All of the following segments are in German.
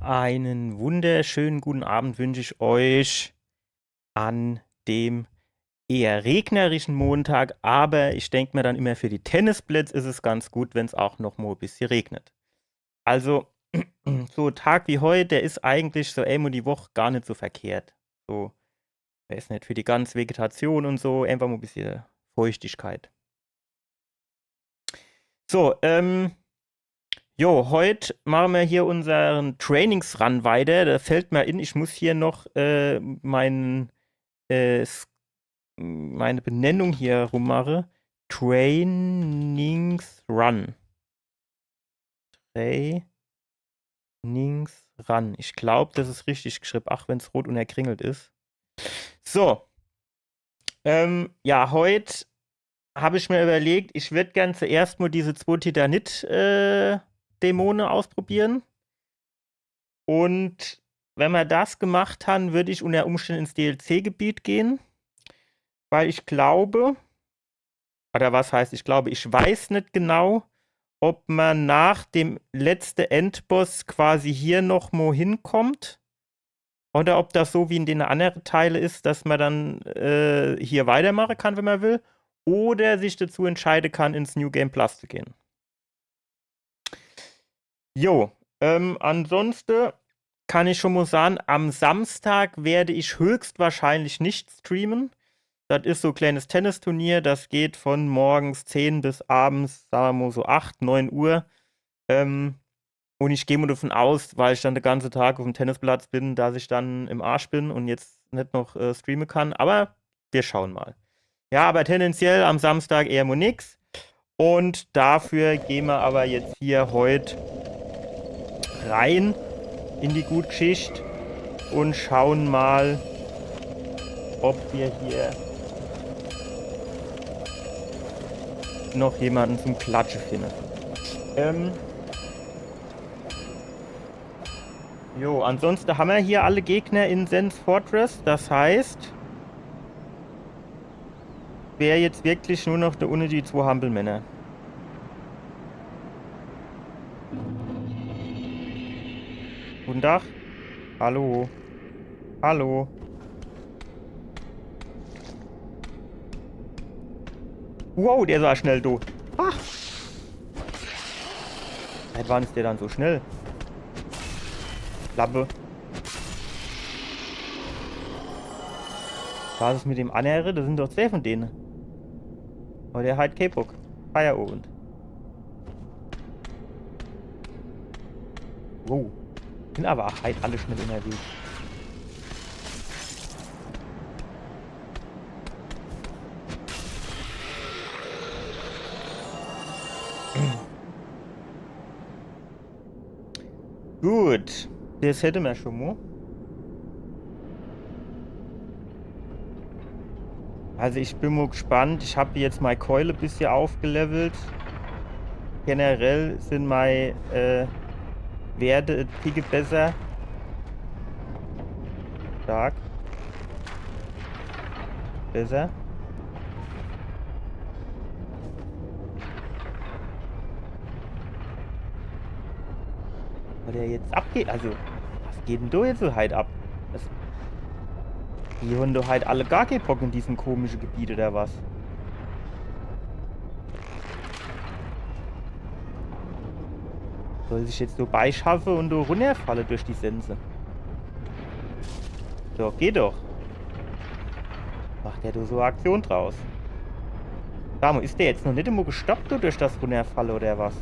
Einen wunderschönen guten Abend wünsche ich euch an dem eher regnerischen Montag, aber ich denke mir dann immer, für die Tennisplätze ist es ganz gut, wenn es auch noch mal ein bisschen regnet. Also, so ein Tag wie heute, der ist eigentlich so einmal die Woche gar nicht so verkehrt. So, der ist nicht für die ganze Vegetation und so, einfach mal ein bisschen Feuchtigkeit. So, jo, heute machen wir hier unseren Trainingsrun weiter. Da fällt mir in, ich muss hier noch äh, S- meine Benennung hier rummachen. Trainingsrun. Trainingsrun. Ich glaube, das ist richtig geschrieben. Ach, wenn es rot und erkringelt ist. So, ja, heute habe ich mir überlegt, ich würde gern zuerst mal diese 2 Titanit-Dämonen ausprobieren. Und wenn wir das gemacht haben, würde ich unter Umständen ins DLC-Gebiet gehen, weil ich glaube, oder was heißt, ich glaube, ich weiß nicht genau, ob man nach dem letzten Endboss quasi hier noch mal hinkommt oder ob das so wie in den anderen Teilen ist, dass man dann hier weitermachen kann, wenn man will, oder sich dazu entscheiden kann, ins New Game Plus zu gehen. Jo, ansonsten kann ich schon mal sagen, am Samstag werde ich höchstwahrscheinlich nicht streamen. Das ist so ein kleines Tennisturnier, das geht von morgens 10 bis abends, sagen wir mal so 8, 9 Uhr. Ähm, und ich gehe mal davon aus, weil ich dann den ganzen Tag auf dem Tennisplatz bin, dass ich dann im Arsch bin und jetzt nicht noch streamen kann. Aber wir schauen mal. Ja, aber tendenziell am Samstag eher mal nix. Und dafür gehen wir aber jetzt hier heute rein in die Gutgeschichte und schauen mal, ob wir hier noch jemanden zum Klatschen finden. Jo, ansonsten haben wir hier alle Gegner in Sen's Fortress. Das heißt, wäre jetzt wirklich nur noch ohne die 2 Hampelmänner. Guten Tag. Hallo. Hallo. Wow, der war schnell, du. Ach. Seit wann ist der dann so schnell? Klappe. Was ist mit dem anderen? Das sind doch 2 von denen. Aber der halt K-Bock. Feierabend. Wow. Sind aber halt alle schnell unterwegs. Gut. Das hätten wir schon mal. Also ich bin mal gespannt. Ich habe jetzt meine Keule ein bisschen aufgelevelt. Generell sind meine Werte ein Picke besser. Stark. Besser. Was der jetzt abgeht. Also, was geht denn da jetzt so halt ab? Das, die haben doch halt alle gar keinen Bock in diesem komischen Gebiet oder was? Soll sich jetzt so beischaffen und da runterfallen durch die Sense? So, geh doch. Macht der da so eine Aktion draus? Samo, ist der jetzt noch nicht immer gestoppt durch das Runterfallen oder was?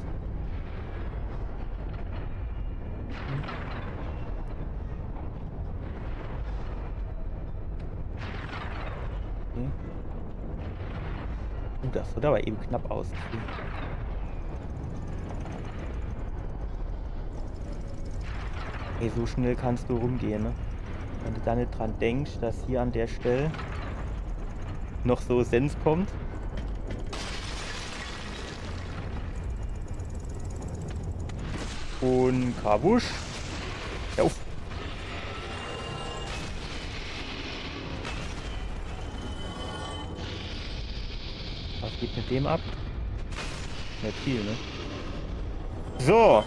Okay. Das wird aber eben knapp ausgehen. Ey, so schnell kannst du rumgehen, ne? Wenn du da nicht dran denkst, dass hier an der Stelle noch so Sens kommt. Und Kabusch. Ja, uff. Was geht mit dem ab? Nicht viel, ne? So.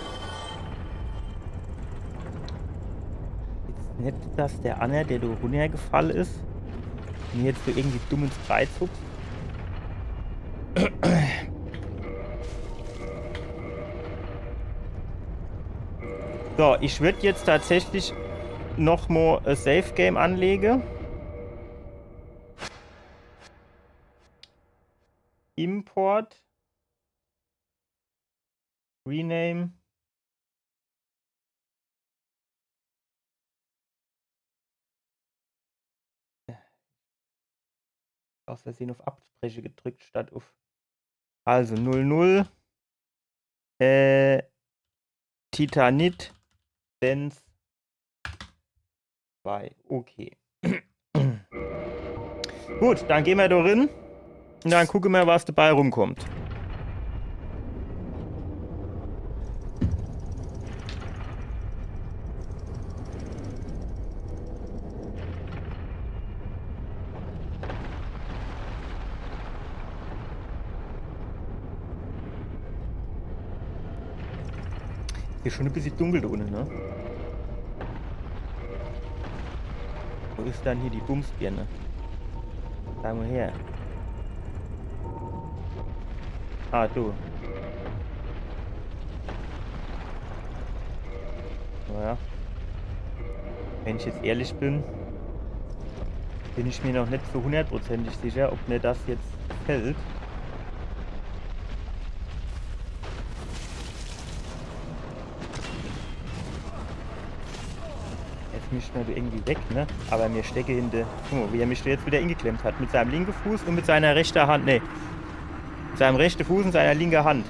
Nicht, dass der Anna, der da runtergefallen ist, mir jetzt so irgendwie dumm ins Bein zuckt. So, ich würde jetzt tatsächlich noch mal ein Safe Game anlegen. Import. Rename. Aus Versehen auf Abbrechen gedrückt statt auf. Also 00. Titanit. Sense 2. Okay. Gut, dann gehen wir da rein. Und dann gucken wir, was dabei rumkommt. Hier schon ein bisschen dunkel da unten, ne? Wo ist dann hier die Bumsbirne? Sag mal her. Ah, du. Naja. Wenn ich jetzt ehrlich bin, bin ich mir noch nicht so hundertprozentig sicher, ob mir das jetzt gefällt. Jetzt mischt man irgendwie weg, ne? Aber mir stecke hinter. Guck mal, wie er mich jetzt wieder ingeklemmt hat. Mit seinem linken Fuß und mit seiner rechten Hand. Ne. Mit seinem rechten Fuß und seiner linken Hand.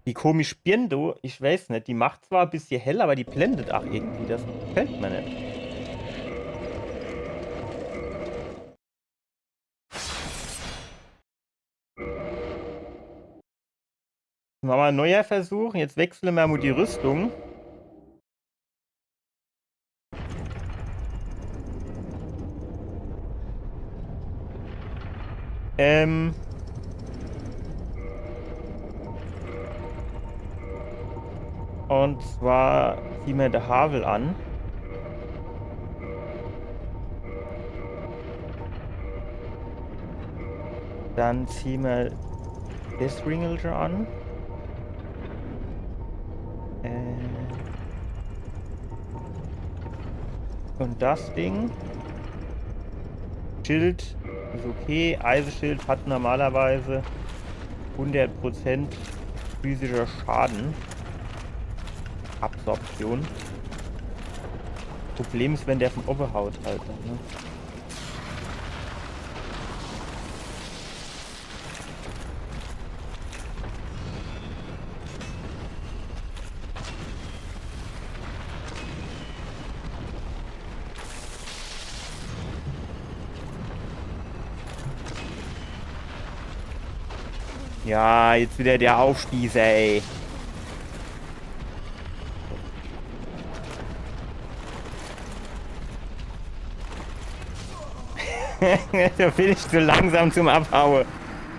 Die komische Birne, ich weiß nicht, die macht zwar ein bisschen hell, aber die blendet auch irgendwie. Das gefällt mir nicht. Machen wir ein neuer Versuch. Jetzt wechseln wir mal die Rüstung. Und zwar ziehen wir den Havel an. Dann ziehen wir das Ringelger an. Und das Ding. Schild ist okay. Eisenschild hat normalerweise 100% physischer Schaden. Absorption. Problem ist, wenn der von oben haut halt. Ne? Ja, jetzt wieder der Aufspießer, ey. Da bin ich zu langsam zum Abhauen.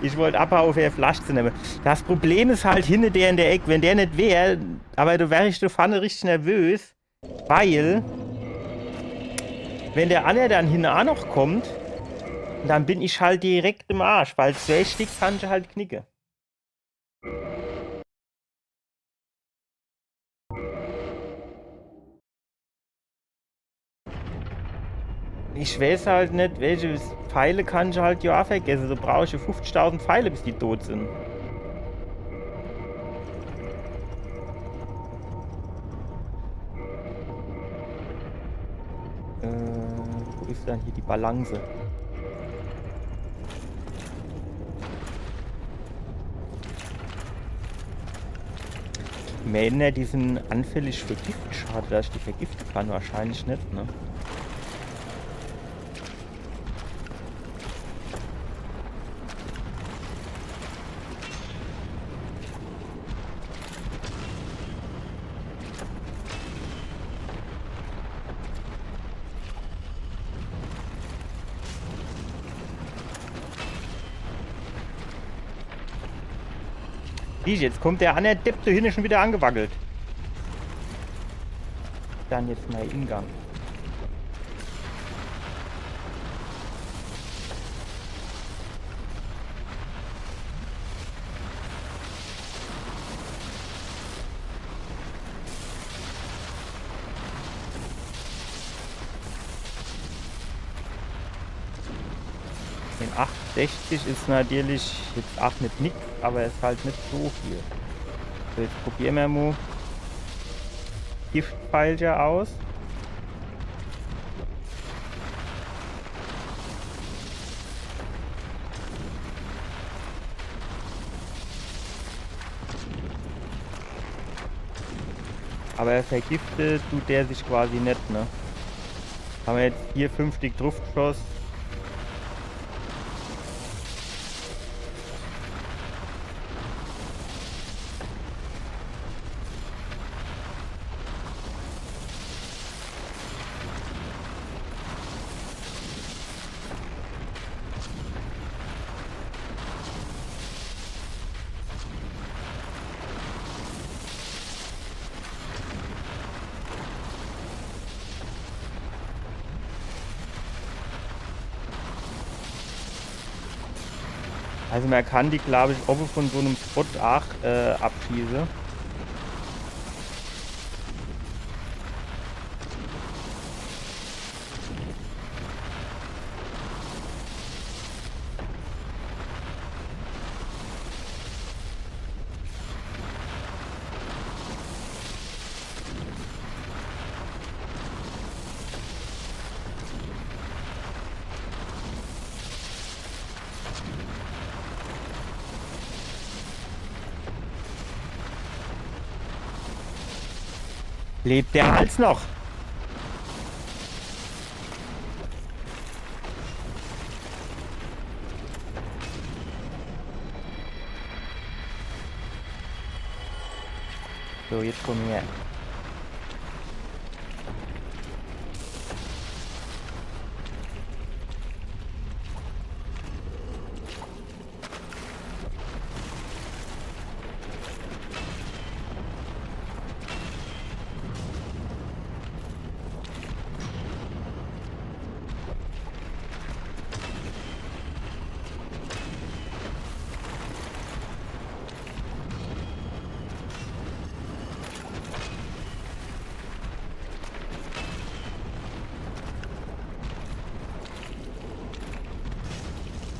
Ich wollte abhauen, für Flasche zu nehmen. Das Problem ist halt hinter der in der Ecke, wenn der nicht wäre, aber du wärst du Pfanne richtig nervös, weil wenn der andere dann hinten auch noch kommt, dann bin ich halt direkt im Arsch, weil zwei Stück kann ich halt knicken. Ich weiß halt nicht, welche Pfeile kann ich halt ja auch vergessen. So brauche ich 50.000 Pfeile, bis die tot sind. Wo ist dann hier die Balance? Männer, die sind anfällig für Gift. Schade, dass ich die vergiften kann. Wahrscheinlich nicht, ne? Sieh, jetzt kommt der andere Depp da hinten schon wieder angewackelt. Dann jetzt mal Ingang. Den 68 ist natürlich jetzt auch nicht nix, aber es ist halt nicht so viel. So, jetzt probieren wir mal Giftpfeilchen aus. Aber vergiftet tut der sich quasi nicht, ne? Haben wir jetzt hier 5 Stück drauf geschossen. Also man kann die, glaube ich, oben von so einem Spot auch abschießen. Lebt der Hals noch? So, jetzt komm her.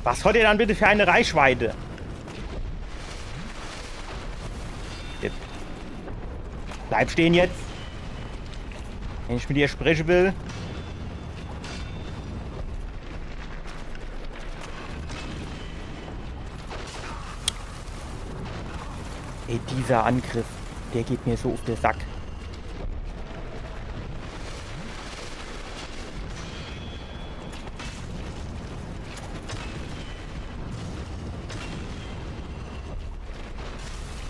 Was hat ihr dann bitte für eine Reichweite? Jetzt. Bleib stehen jetzt. Wenn ich mit dir sprechen will. Ey, dieser Angriff, der geht mir so auf den Sack.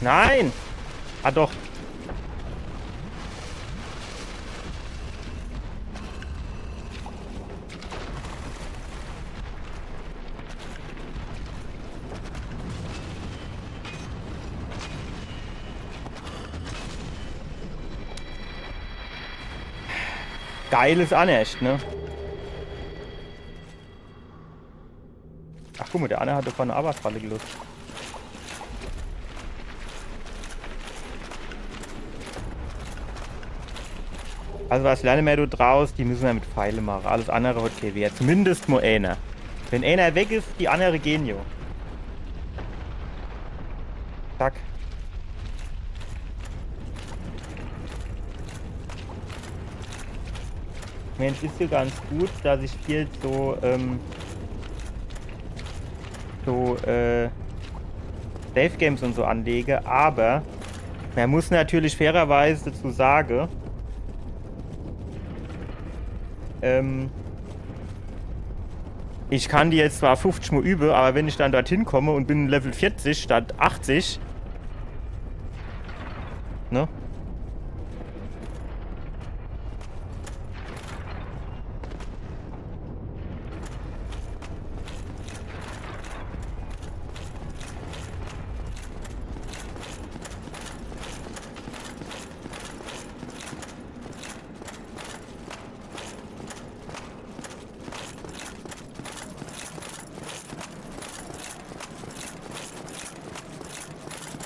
Nein! Ah doch. Geiles Anecht, ne? Ach guck mal, der Anne hatte von einer Arbeitsfalle gelust. Also was lernen wir da draus? Die müssen wir mit Pfeile machen. Alles andere hat keinen Wert. Zumindest nur einer. Wenn einer weg ist, die andere gehen jo. Zack. Mensch, ist ja ganz gut, dass ich hier so, Safe Games und so anlege, aber man muss natürlich fairerweise dazu sagen, ich kann die jetzt zwar 50 Mal üben, aber wenn ich dann dorthin komme und bin Level 40 statt 80, ne?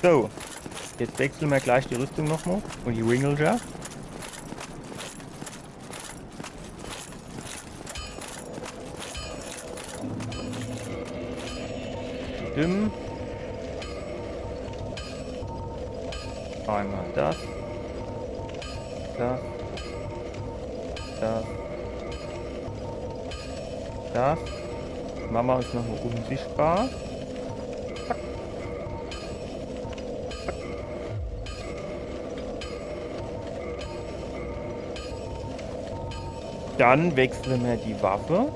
So, jetzt wechseln wir gleich die Rüstung nochmal und die Ringleger. Stimmt. Einmal das. Das. Das. Das. Mama ist nochmal unsichtbar. Zack. Zack. Dann wechseln wir die Waffe.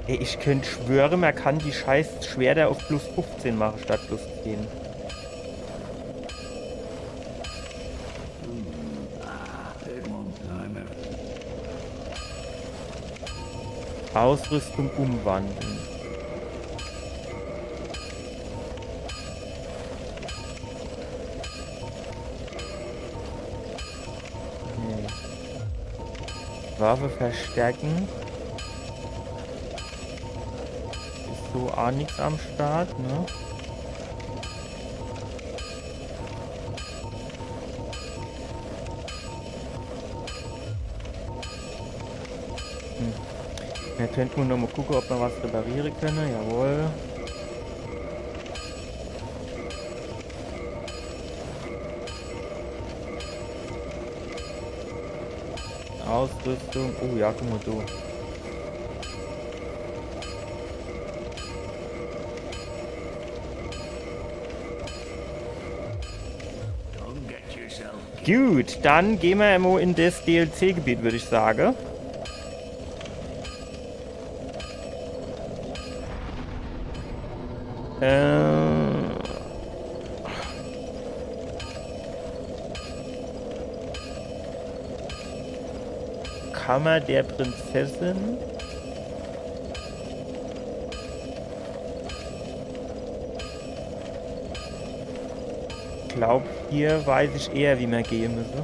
Ey, ich könnte schwören, man kann die scheiß Schwerter auf plus 15 machen statt plus 10. Ausrüstung umwandeln. Nee. Waffe verstärken. Ist so auch nichts am Start, ne? Wir könnten noch mal gucken, ob wir was reparieren können. Jawohl. Ausrüstung. Oh ja, guck mal du. Gut, dann gehen wir mal in das DLC-Gebiet, würde ich sagen. Kammer der Prinzessin. Ich glaube, hier weiß ich eher, wie man gehen müsse.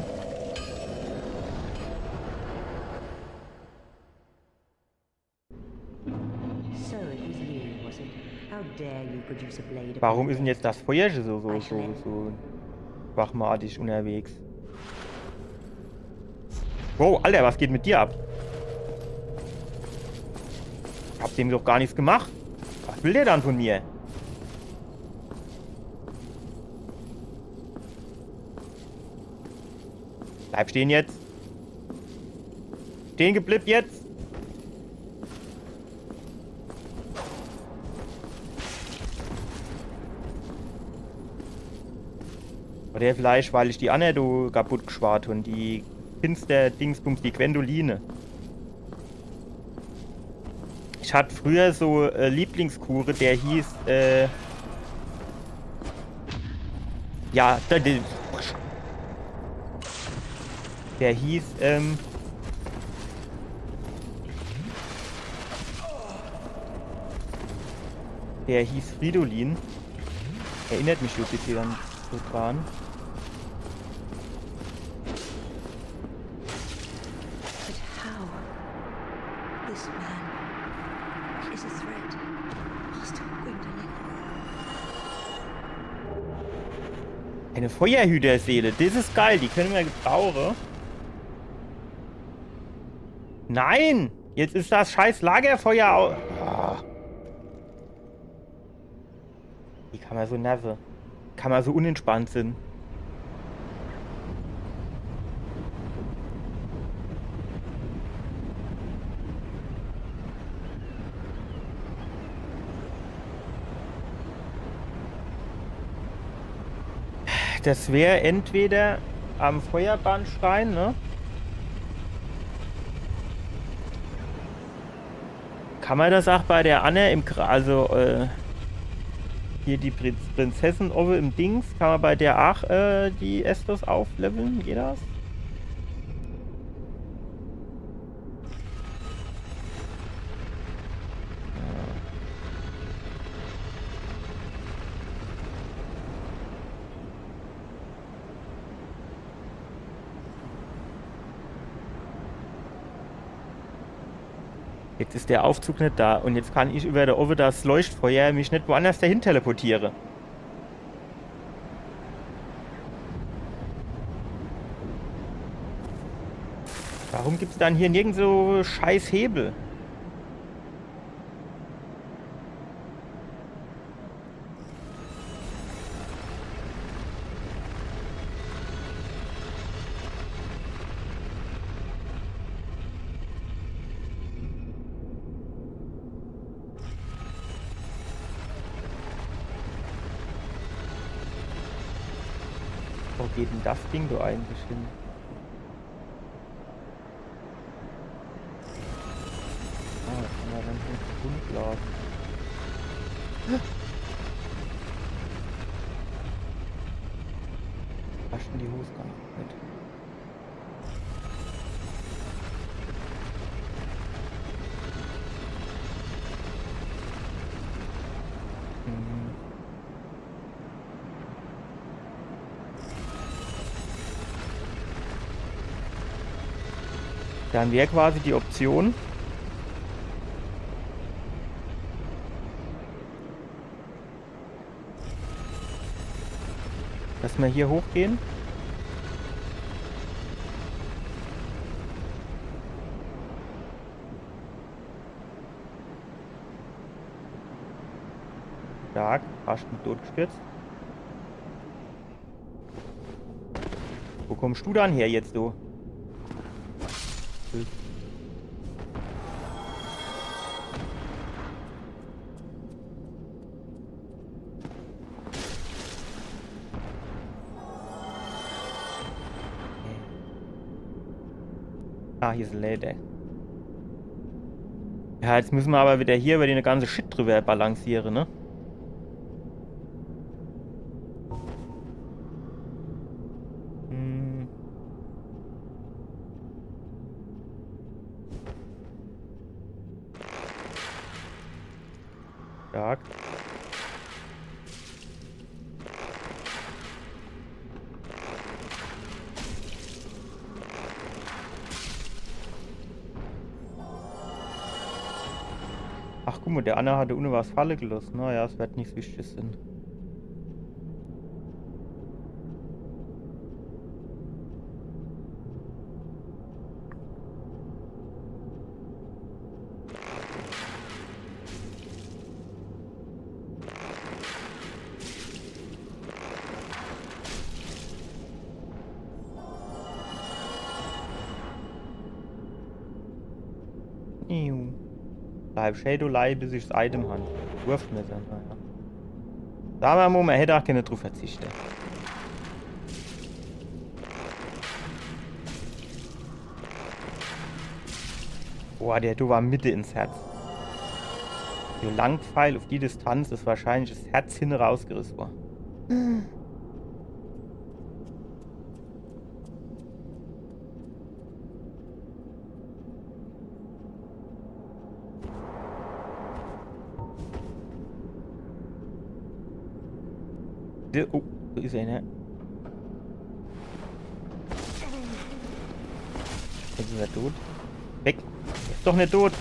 Warum ist denn jetzt das Feuer so wachmatig unterwegs? Wow, Alter, was geht mit dir ab? Ich hab dem doch gar nichts gemacht. Was will der dann von mir? Bleib stehen jetzt. Stehen geblieben jetzt. Oder vielleicht, weil ich die Anne kaputt geschwart und die finster Dingsbums, die Gwendoline. Ich hatte früher so Lieblingskure, der hieß, ja, der hieß, Fridolin. Erinnert mich wirklich hier dann so dran. Eine Feuerhüterseele, das ist geil, die können wir gebrauchen. Nein! Jetzt ist das scheiß Lagerfeuer aus. Oh. Wie kann man so nerven? Kann man so unentspannt sein? Das wäre entweder am Feuerbahnschrein, ne? Kann man das auch bei der Anne im hier die Prinzessin oben im Dings, kann man bei der auch die Estos aufleveln? Geht das? Jetzt ist der Aufzug nicht da und jetzt kann ich über der Oven das Leuchtfeuer mich nicht woanders dahin teleportiere. Warum gibt es dann hier nirgends so scheiß Hebel? Wo geht denn das Ding da eigentlich hin? Ah, das kann man dann schon Grundlagen. Waschen die Hose gar nicht. Dann wäre quasi die Option, dass wir hier hochgehen. Stark, fast totgestürzt. Wo kommst du dann her jetzt, du? Ah, hier ist ein Leder. Ja, jetzt müssen wir aber wieder hier über den ganze Shit drüber balancieren, ne? Stark. Ach, guck mal, der Anna hatte ohne was Falle gelassen. Naja, es wird nichts Wichtiges sein. Bleib Shadowlei, bis ich das Item habe. Wurfmesser, naja. Sagen wir mal, man hätte auch gerne drauf verzichten. Boah, du war Mitte ins Herz. So Langpfeil auf die Distanz ist wahrscheinlich das Herz hin rausgerissen worden. Oh, da ist einer. Jetzt ist er tot. Weg. Er ist doch nicht tot.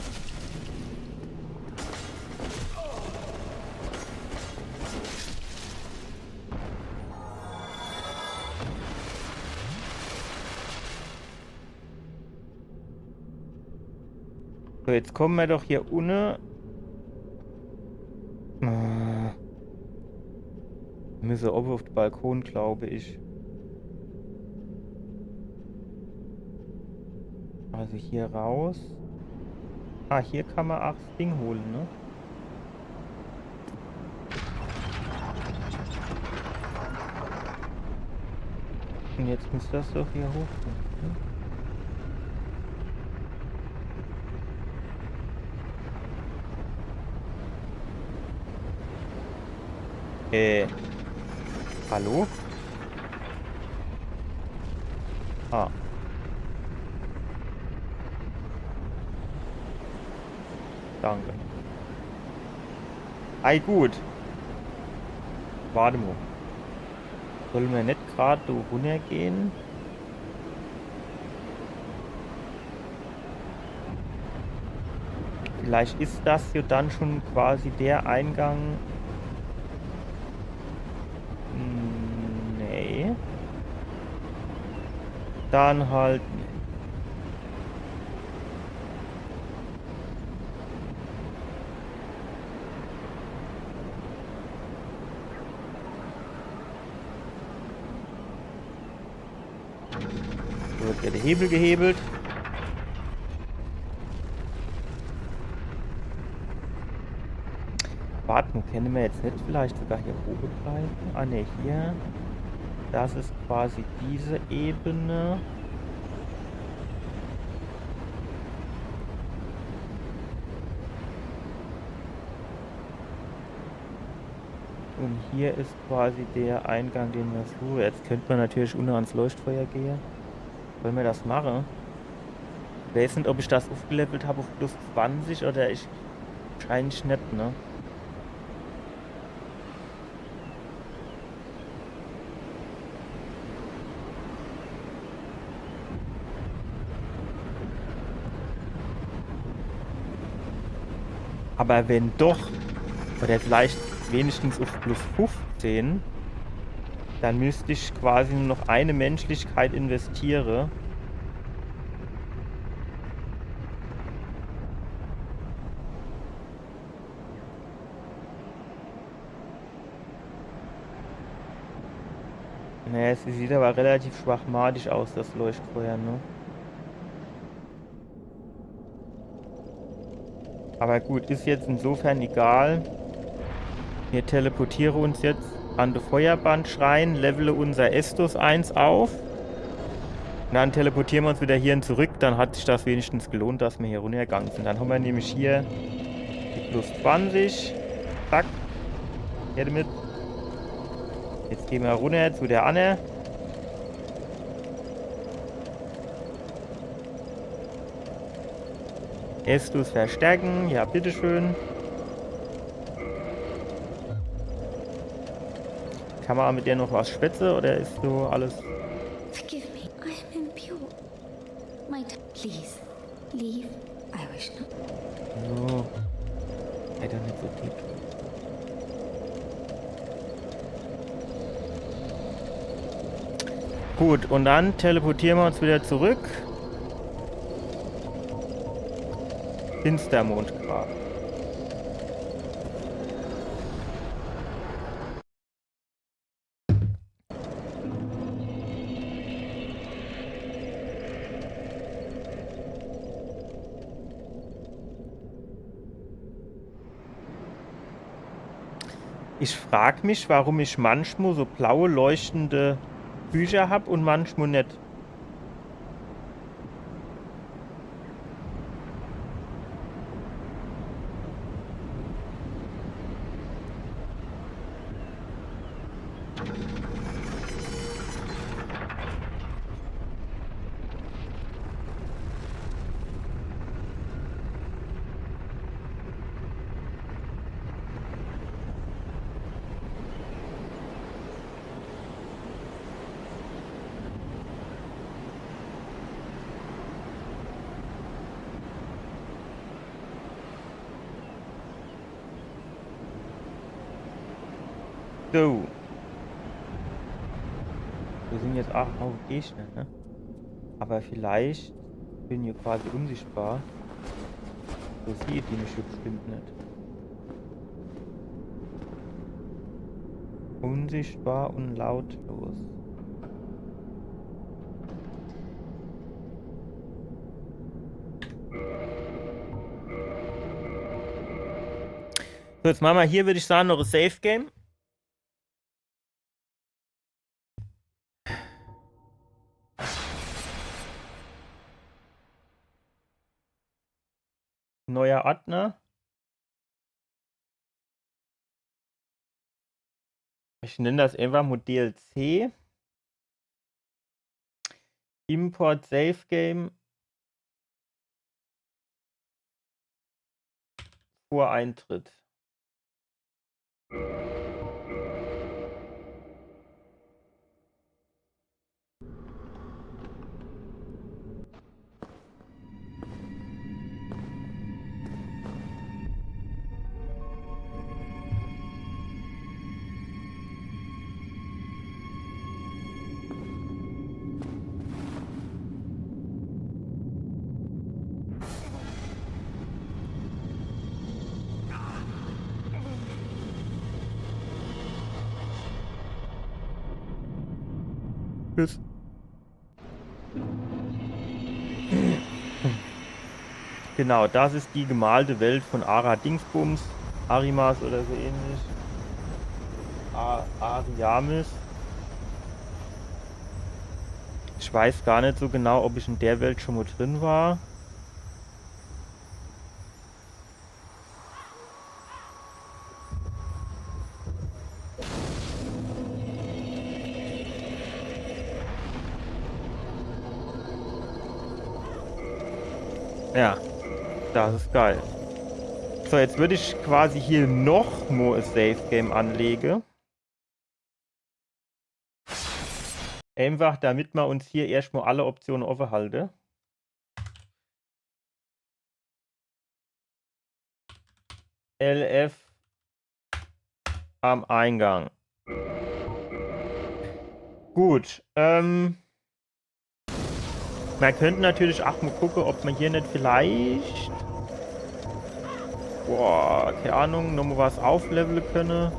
So, jetzt kommen wir doch hier unten. Wir müssen oben auf den Balkon, glaube ich. Also hier raus. Ah, hier kann man auch das Ding holen, ne? Und jetzt muss das doch hier hoch. Hallo? Ah. Danke. Ei, gut. Warte mal. Sollen wir nicht gerade da runtergehen? Vielleicht ist das hier dann schon quasi der Eingang. Nee. Dann halt. Nee. So, jetzt wird der Hebel gehebelt. Warten, können wir jetzt nicht vielleicht sogar hier oben bleiben? Ah ne, hier. Das ist quasi diese Ebene. Und hier ist quasi der Eingang, den wir suchen. Jetzt könnte man natürlich unten ans Leuchtfeuer gehen. Wollen wir das machen? Ich weiß nicht, ob ich das aufgelevelt habe auf plus 20 oder ich. Wahrscheinlich nicht, ne? Aber wenn doch, oder vielleicht wenigstens auf plus 15, dann müsste ich quasi nur noch eine Menschlichkeit investieren. Naja, es sieht aber relativ schwachmatig aus, das Leuchtfeuer, ne? Aber gut, ist jetzt insofern egal. Wir teleportieren uns jetzt an den Feuerbandschrein, levele unser Estus 1 auf. Und dann teleportieren wir uns wieder hierhin zurück. Dann hat sich das wenigstens gelohnt, dass wir hier runtergegangen sind. Dann haben wir nämlich hier die plus 20. Zack. Hier damit. Jetzt gehen wir runter zu der Anne. Estus verstärken. Ja, bitteschön. Kann man mit der noch was schwätzen oder ist so alles... Forgive me, I am impure. Please, leave. I wish not. So. Leider nicht so tief. Gut, und dann teleportieren wir uns wieder zurück. Finstermondgrab. Ich frage mich, warum ich manchmal so blaue leuchtende Bücher habe und manchmal nicht. So. Wir sind jetzt auch auf Gegner, ne? Aber vielleicht bin ich quasi unsichtbar. So sieht die mich bestimmt nicht. Unsichtbar und lautlos. So, jetzt machen wir hier, würde ich sagen, noch ein Safe Game. Neuer Ordner. Ich nenne das einfach Modell C. Import Safe Game. Vor Eintritt. Tschüss. Genau, das ist die gemalte Welt von Ara Dingsbums. Arimas oder so ähnlich. Ariamis. Ich weiß gar nicht so genau, ob ich in der Welt schon mal drin war. Ja, das ist geil. So, jetzt würde ich quasi hier noch mal ein Safe Game anlegen. Einfach, damit wir uns hier erstmal alle Optionen offen halten. LF am Eingang. Gut, man könnte natürlich auch mal gucken, ob man hier nicht vielleicht, boah, keine Ahnung, nochmal was aufleveln können.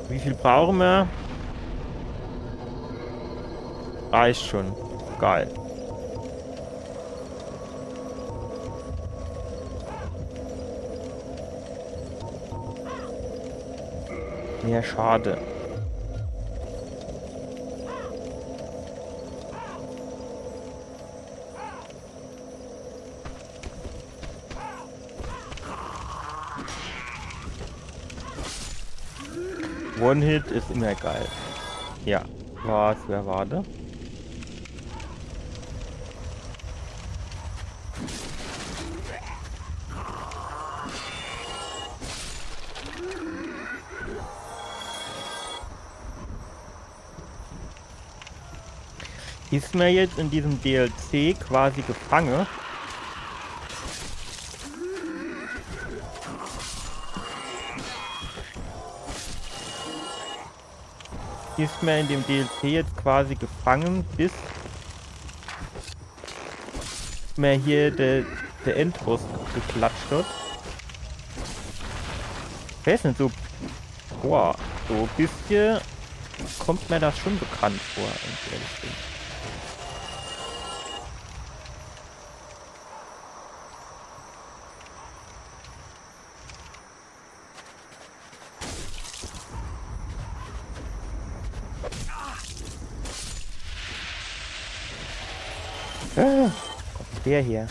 Wie viel brauchen wir? Reicht schon. Geil. Ja, schade. One-Hit ist immer geil. Ja, wer war da? Ist man jetzt in diesem DLC quasi gefangen? Ist man in dem DLC jetzt quasi gefangen, bis man hier der Endboss geklatscht wird? Ich weiß nicht, so, boah, so ein bisschen kommt mir das schon bekannt vor, wenn ich ehrlich bin. Kommt der hier?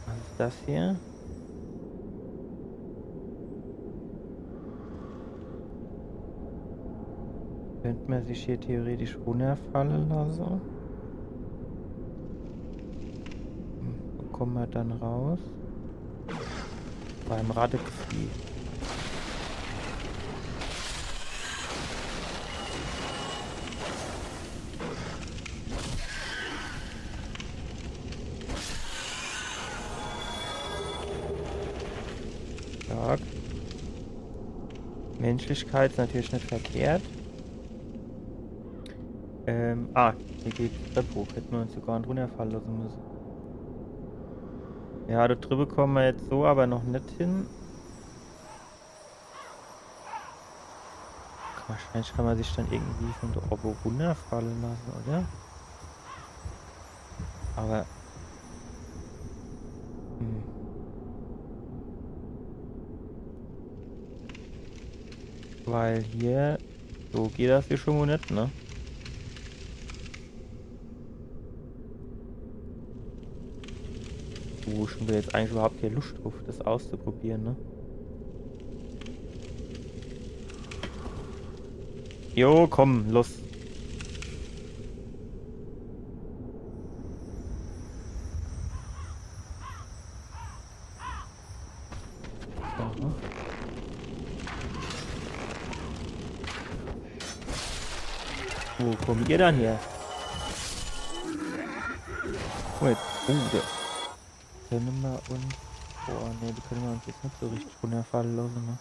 Was ist das hier? Könnte man sich hier theoretisch runterfallen lassen? Wo kommen wir dann raus? Beim Radexvieh. Stark. Menschlichkeit ist natürlich nicht verkehrt. Hier geht die Treppe hoch. Hätten wir uns sogar runterfallen lassen müssen. Ja, da drüben kommen wir jetzt so aber noch nicht hin. Wahrscheinlich kann man sich dann irgendwie von der Obo runterfallen lassen, oder? Aber... Weil hier... So geht das hier schon mal nicht, ne? Schon wir jetzt eigentlich überhaupt keine Lust drauf, das auszuprobieren, ne? Jo, komm, los. Aha. Wo kommt ihr dann her? Oh, jetzt. Können wir uns... Boah, ne, die können wir uns jetzt nicht so richtig runterfallen lassen, ne?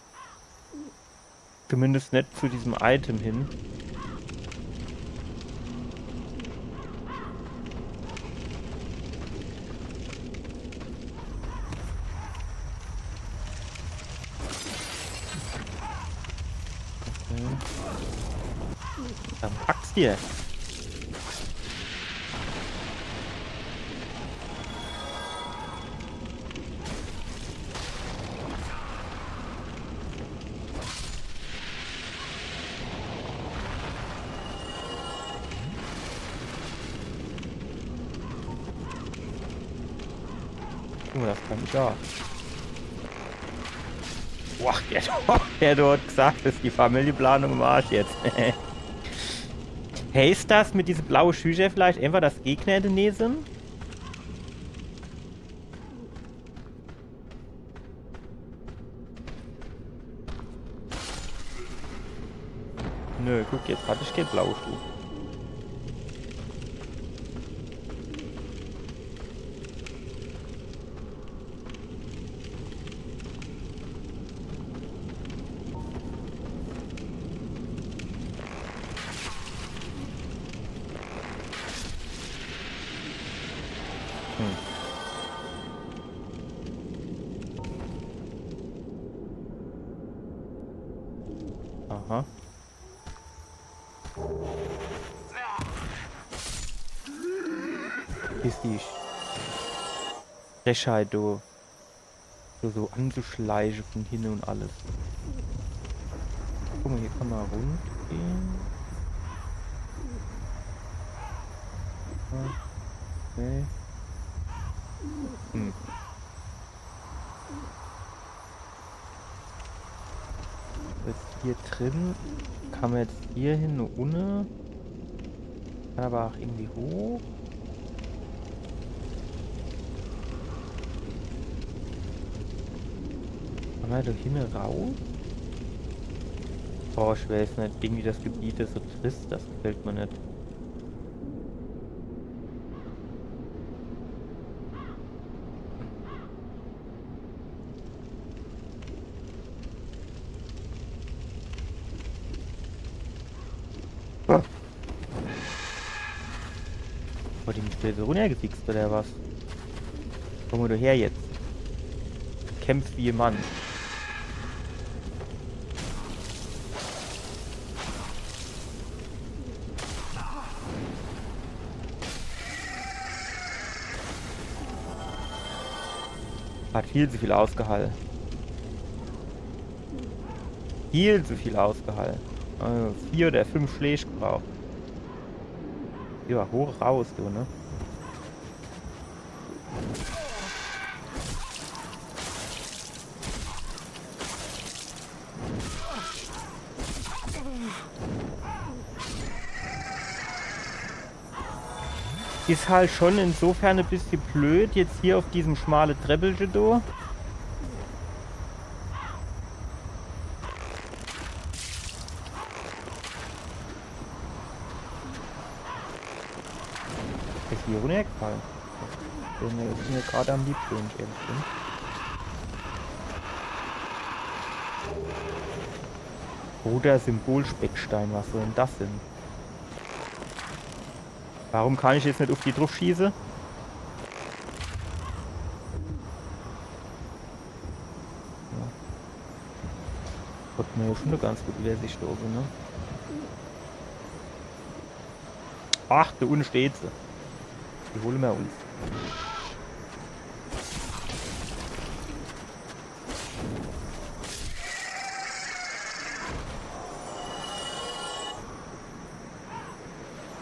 Zumindest nicht zu diesem Item hin. Dann pack's dir. Oh, das kann ich da. Boah, der dort gesagt, ist die Familienplanung im Arsch jetzt. Hey, ist das mit diesem blauen Schücher vielleicht einfach das Gegner in der Nähe sind? Nö, guck, jetzt hatte ich kein blaues Schuh. Aha. Ist die Frechheit, du. So anzuschleichen von hinten und alles. Guck mal, hier kann man rundgehen. Okay. Jetzt hier drin kann man jetzt hier hin eine Unne. Kann aber auch irgendwie hoch. Kann man da hinten raus? Oh, ich weiß nicht. Irgendwie das Gebiet ist so trist, das gefällt mir nicht. Oh, die mich so runtergefixt oder was? Komm mal du her jetzt. Kämpf wie ein Mann. Hat viel zu viel ausgehalten. Viel zu viel ausgehalten. Also 4 oder 5 Schläge gebraucht. Ja, hoch raus, du, ne? Ist halt schon insofern ein bisschen blöd, jetzt hier auf diesem schmalen Treppelchen da. Ist hier runtergefallen. Das ist mir gerade am liebsten, wenn ich ehrlich bin. Oder Symbolspeckstein, was soll denn das denn? Warum kann ich jetzt nicht auf die drauf schießen? Ja. Hat mir ja schon eine ganz gute Übersicht da oben, ne? Ach, da unten steht sie. Die holen wir uns.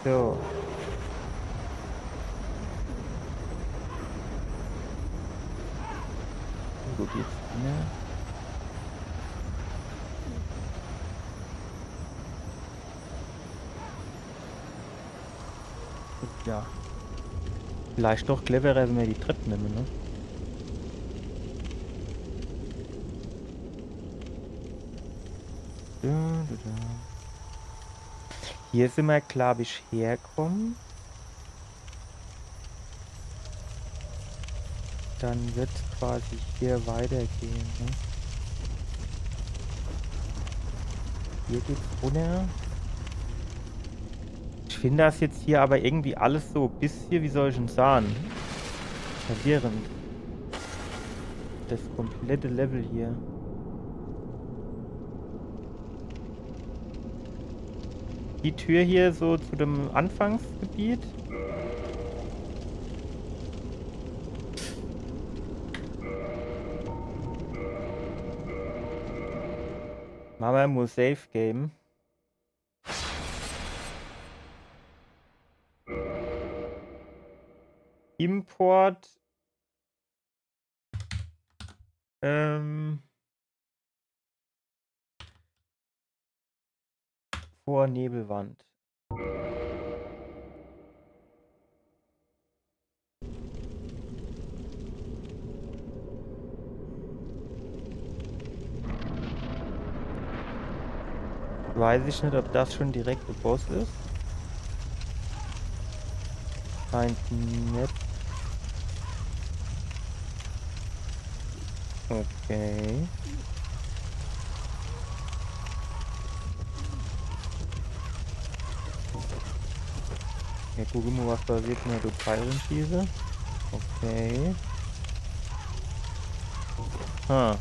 So. Wo geht's hin? Ja. Vielleicht doch cleverer, wenn wir die Treppen nehmen, ne? Hier sind wir, glaube ich, herkommen. Dann wird es quasi hier weitergehen. Ne? Hier geht's runter. Ich finde das jetzt hier aber irgendwie alles so ein bisschen, wie soll ich denn sagen? Verwirrend. Das komplette Level hier. Die Tür hier so zu dem Anfangsgebiet. Mama muss Safe Game. Import. Vor Nebelwand. Weiß ich nicht, ob das schon direkt der Boss ist. Scheint nicht. Okay. Ja, gucken wir mal, was passiert, wenn du Pfeilen schieße. Okay. Ah.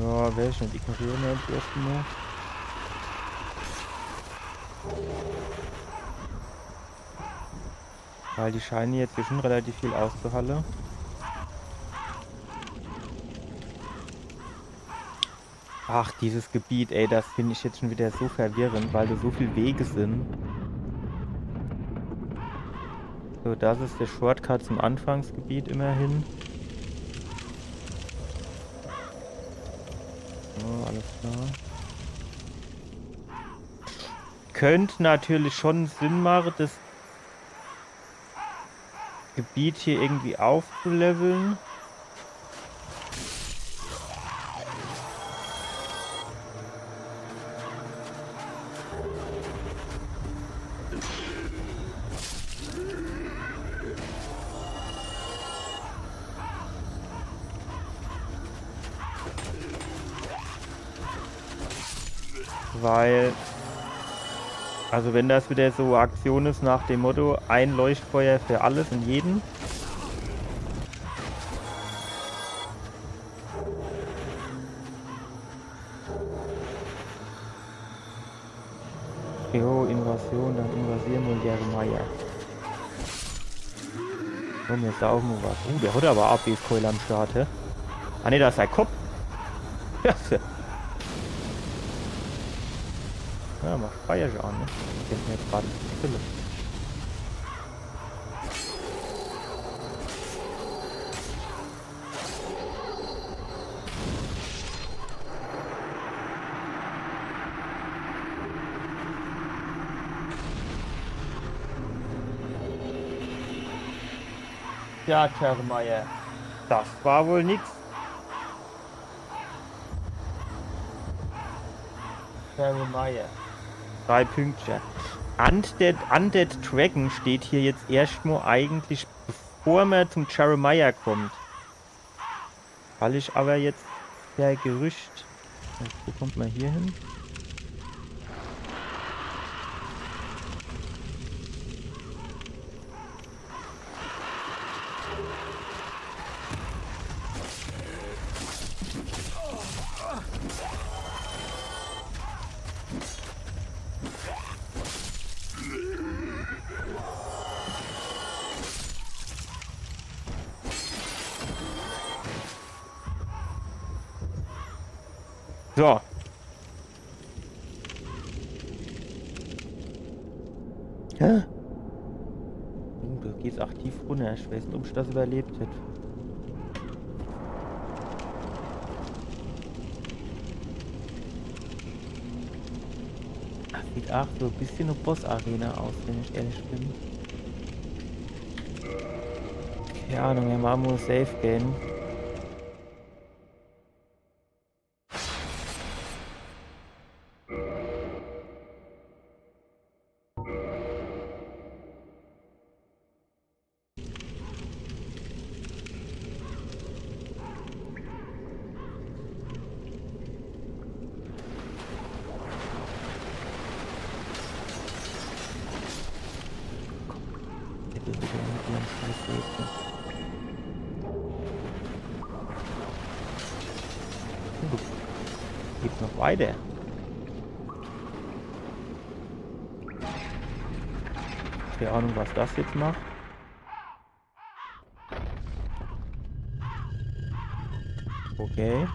Ja, werde ich nicht ignorieren jetzt erstmal. Weil die scheinen jetzt hier schon relativ viel auszuhalten. Ach, dieses Gebiet, ey, das finde ich jetzt schon wieder so verwirrend, weil da so viele Wege sind. So, das ist der Shortcut zum Anfangsgebiet immerhin. So, alles klar. Könnte natürlich schon Sinn machen, das Gebiet hier irgendwie aufzuleveln. Weil, also wenn das wieder so Aktion ist nach dem Motto, ein Leuchtfeuer für alles und jeden. Jo, Invasion, dann invasieren wir Jeremiah. So, mir saugen wir was. Der hat aber AB-Spoiler am Start, hä? Ah ne, da ist sein Kopf. Ja, macht Feier schon an, ne? Ich denke mir jetzt gerade die Pille. Ja, Jeremiah. Das war wohl nix. Jeremiah. 3 Pünktchen. Undead Dragon steht hier jetzt erstmal eigentlich, bevor man zum Jeremiah kommt. Weil ich aber jetzt per Gerücht. Wo kommt man hier hin? So. Ja. Da geht's aktiv runter. Ich weiß nicht, ob ich das überlebt hätte. Das sieht auch so ein bisschen eine Boss-Arena aus, wenn ich ehrlich bin. Keine Ahnung, wir machen nur Safe Game. Geht noch weiter. Keine Ahnung, was das jetzt macht. Okay.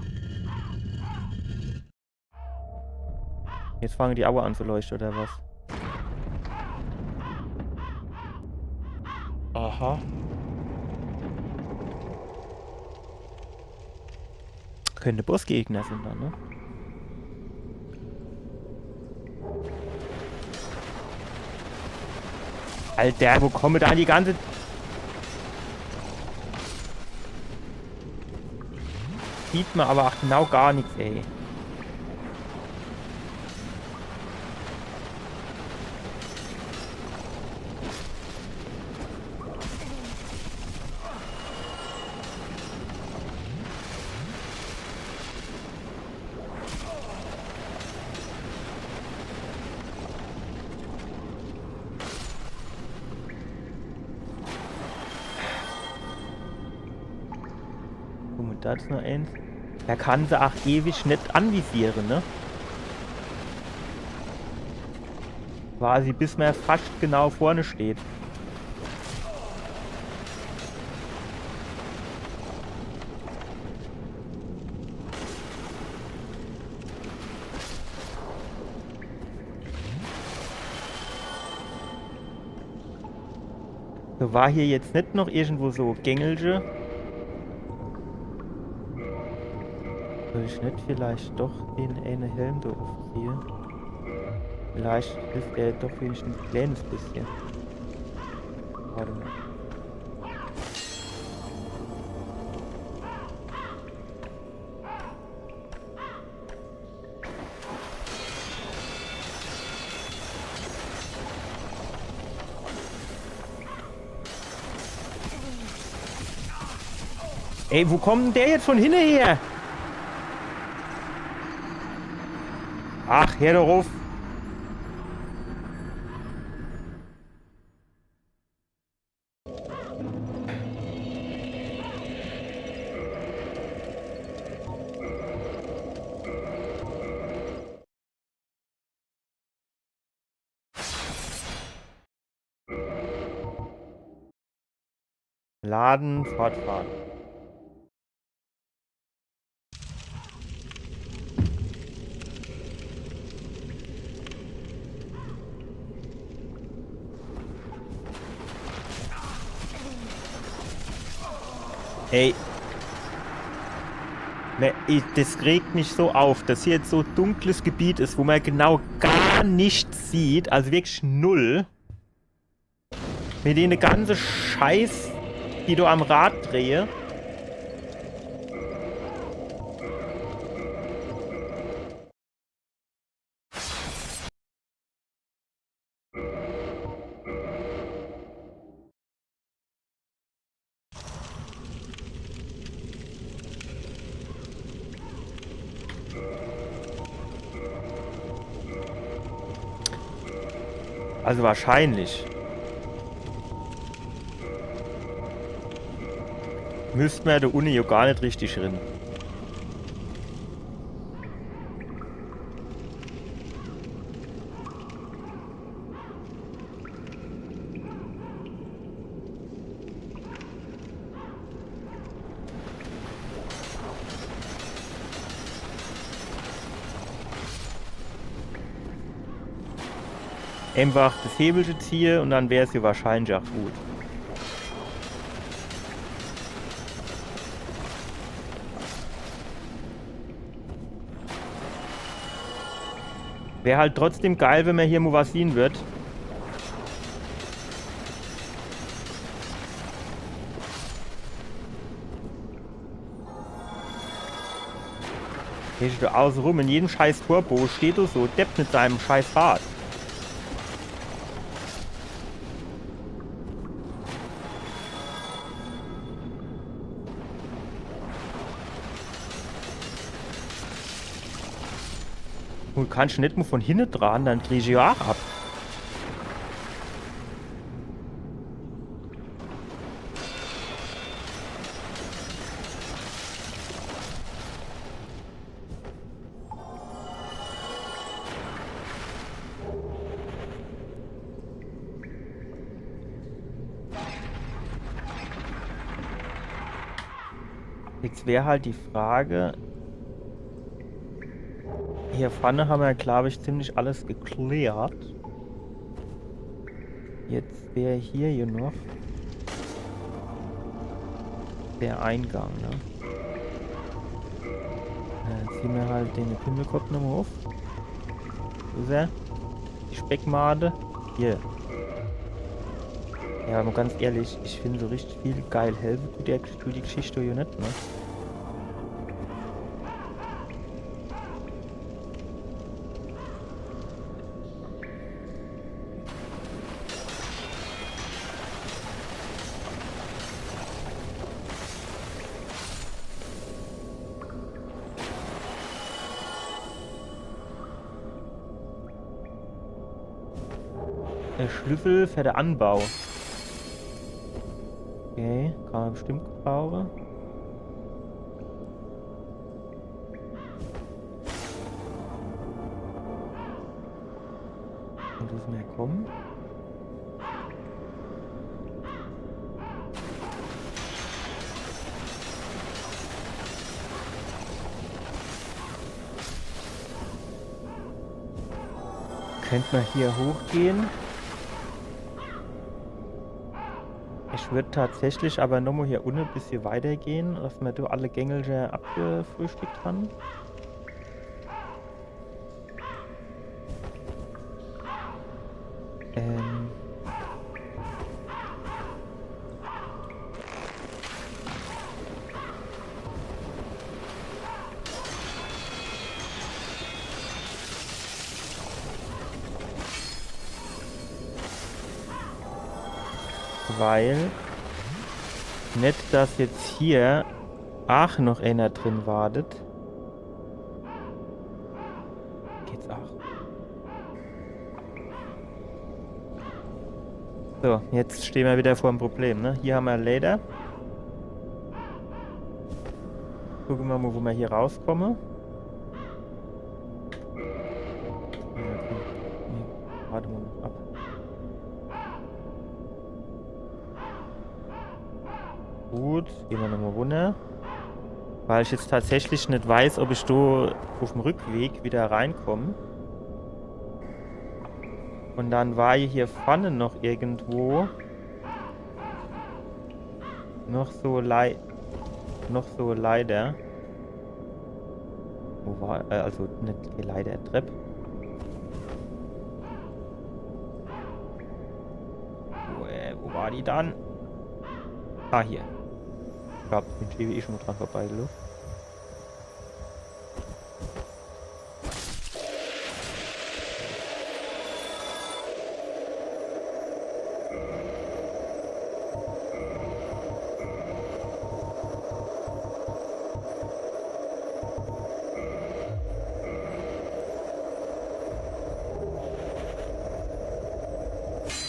Jetzt fangen die Augen an zu leuchten, oder was? Aha. Könnte Bossgegner sind dann, ne? Alter, wo kommen da die ganze... Sieht man aber auch genau gar nichts, ey. Und das noch eins. Da kann sie auch ewig nicht anvisieren, ne? Quasi bis man fast genau vorne steht. So, war hier jetzt nicht noch irgendwo so Gängelche? Soll ich nicht vielleicht doch den einen Helm da aufziehen? Vielleicht hilft der doch wenigstens ein kleines bisschen. Warte mal. Ey, wo kommt denn der jetzt von hinten her? Ach, her darauf. Laden, fortfahren. Ey. Das regt mich so auf, dass hier jetzt so dunkles Gebiet ist, wo man genau gar nichts sieht, also wirklich null. Mit denen ganze Scheiß, die du am Rad drehe. Also wahrscheinlich. Müsste man der Uni ja gar nicht richtig rennen. Einfach das Hebelchen ziehen und dann wäre es ja wahrscheinlich auch gut. Wäre halt trotzdem geil, wenn man hier mal was sehen wird. Hier steht außen rum, in jedem scheiß Turbo steht du so Depp mit seinem scheiß Rad. Und kannst du nicht mal von hinten dran, dann dreh ich ja auch ab. Jetzt wäre halt die Frage, hier vorne haben wir, glaube ich, ziemlich alles geklärt. Jetzt wäre hier noch der Eingang, ne? Dann ziehen wir halt den Pimmelkopf nochmal auf. Wo ist er? Die Speckmade. Hier. Ja, aber ganz ehrlich, ich finde so richtig viel geil helfen tut die Geschichte hier nicht, ne? Der Schlüssel für den Anbau. Okay, kann man bestimmt gebrauchen. Und das mehr kommen. Könnte man hier hochgehen. Ich würde tatsächlich aber nochmal hier unten ein bisschen weitergehen, dass wir da alle Gänge schon abgefrühstückt haben. Weil nicht, dass jetzt hier auch noch einer drin wartet. Geht's auch. So, jetzt stehen wir wieder vor dem Problem, ne? Hier haben wir Leder. Gucken wir mal, wo wir hier rauskommen. Warte mal noch ab. Gut, gehen wir nochmal runter. Weil ich jetzt tatsächlich nicht weiß, ob ich da auf dem Rückweg wieder reinkomme. Und dann war hier vorne noch irgendwo noch so leider. Wo war, also nicht leider, Treppe. Wo war die dann? Ah, hier. Ich glaube, bin ich eh schon dran vorbeigelaufen.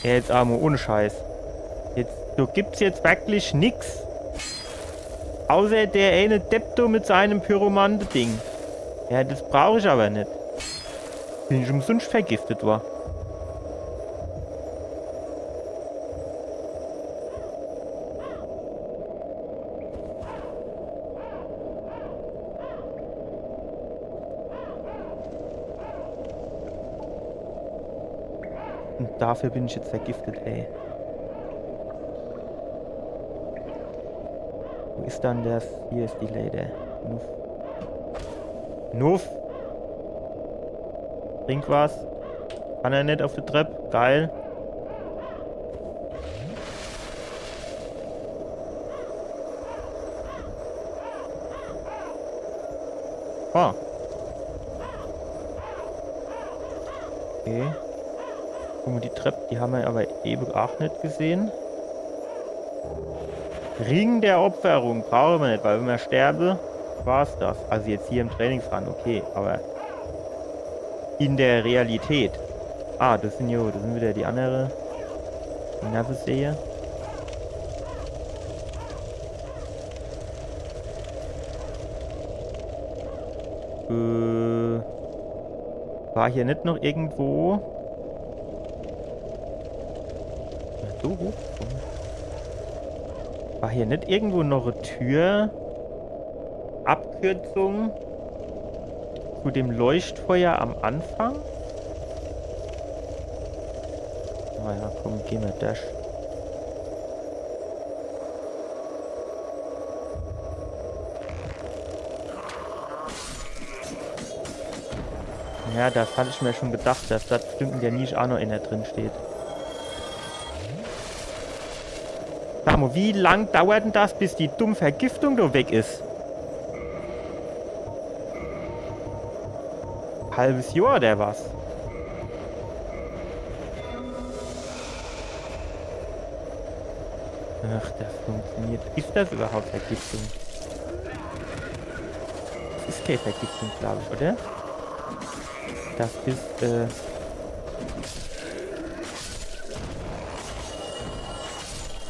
Ja, jetzt Amo, ohne Scheiß. Du gibt's jetzt wirklich nix. Außer der eine Depto mit seinem Pyromante-Ding. Ja, das brauche ich aber nicht. Bin ich umsonst vergiftet war. Und dafür bin ich jetzt vergiftet, ey. Wo ist dann das? Hier ist die Lady. Nuff. Nuff! Trink was. Kann er nicht auf der Treppe? Geil. Ah. Okay. Guck mal, die Treppe, die haben wir aber eben auch nicht gesehen. Ring der Opferung brauchen wir nicht, weil wenn wir sterben, war's das. Also jetzt hier im Trainingsrand, okay, aber in der Realität. Ah, das sind wieder die andere Nervensehe. War hier nicht noch irgendwo? So hoch? War hier nicht irgendwo noch eine Tür, Abkürzung zu dem Leuchtfeuer am Anfang? Naja, komm, gehen wir das. Ja, das hatte ich mir schon gedacht, dass das bestimmt in der Nische auch noch in der drin steht. Sag mal, wie lang dauert denn das, bis die dumme Vergiftung da weg ist? Halbes Jahr oder was? Ach, das funktioniert. Ist das überhaupt Vergiftung? Das ist keine Vergiftung, glaube ich, oder? Das ist,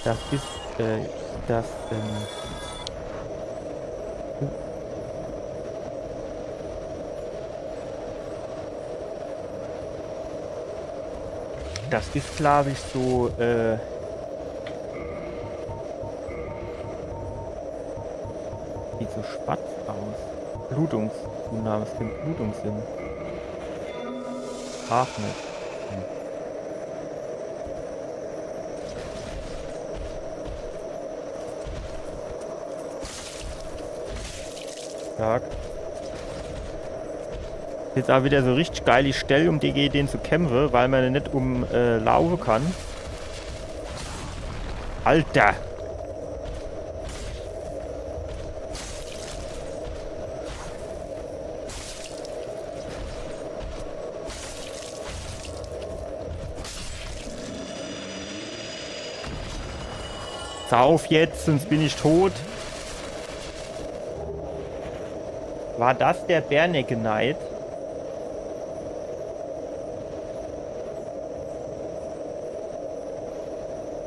das ist, das, das ist, glaube ich, so, sieht so spatz aus. Blutungszunahme, es könnte Blutung sind. Ach nicht. Stark. Jetzt auch wieder so richtig geile Stelle, um gegen den zu kämpfen, weil man nicht laufen kann. Alter! Sauf jetzt, sonst bin ich tot. War das der Bärnecke Knight?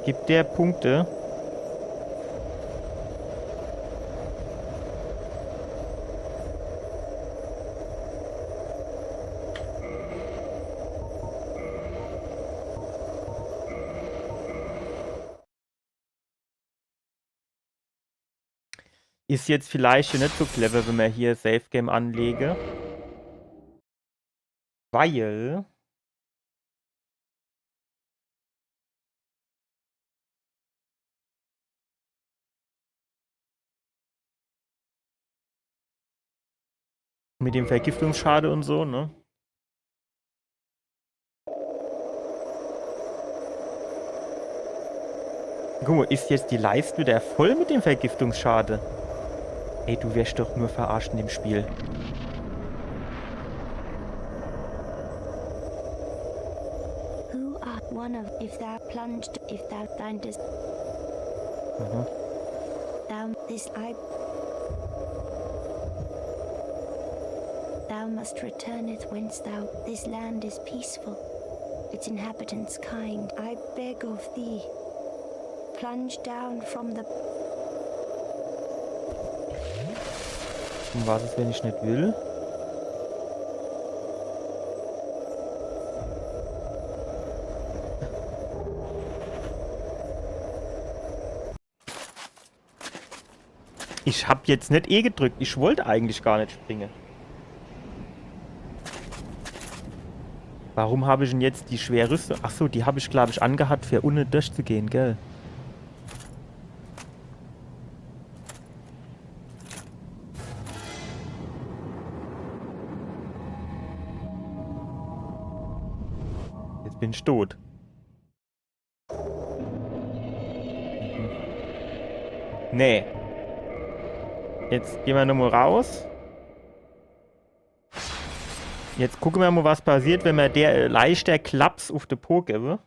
Gibt der Punkte? Ist jetzt vielleicht nicht so clever, wenn man hier Safe Game anlege. Weil mit dem Vergiftungsschade und so, ne? Guck mal, ist jetzt die Leiste wieder voll mit dem Vergiftungsschade? Ey, du wirst doch nur verarscht in dem Spiel. Who art one of if thou plunged, if thou findest thou this I thou must returneth whence thou this land is peaceful, its inhabitants kind. I beg of thee, plunge down from the Und was ist, wenn ich nicht will? Ich hab jetzt nicht E gedrückt. Ich wollte eigentlich gar nicht springen. Warum habe ich denn jetzt die schwere Rüstung? Achso, die habe ich, glaube ich, angehabt, für ohne durchzugehen, gell? Jetzt bin ich tot. Nee. Jetzt gehen wir nochmal raus. Jetzt gucken wir mal, was passiert, wenn wir der leichter Klaps auf den Po geben.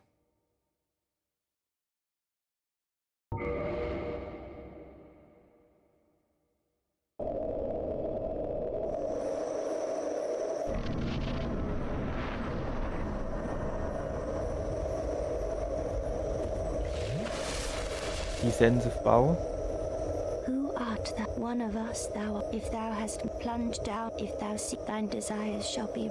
Die Sensefrau. who art thou one of us thou if thou hast plunged down, if thou seek thine desires shall be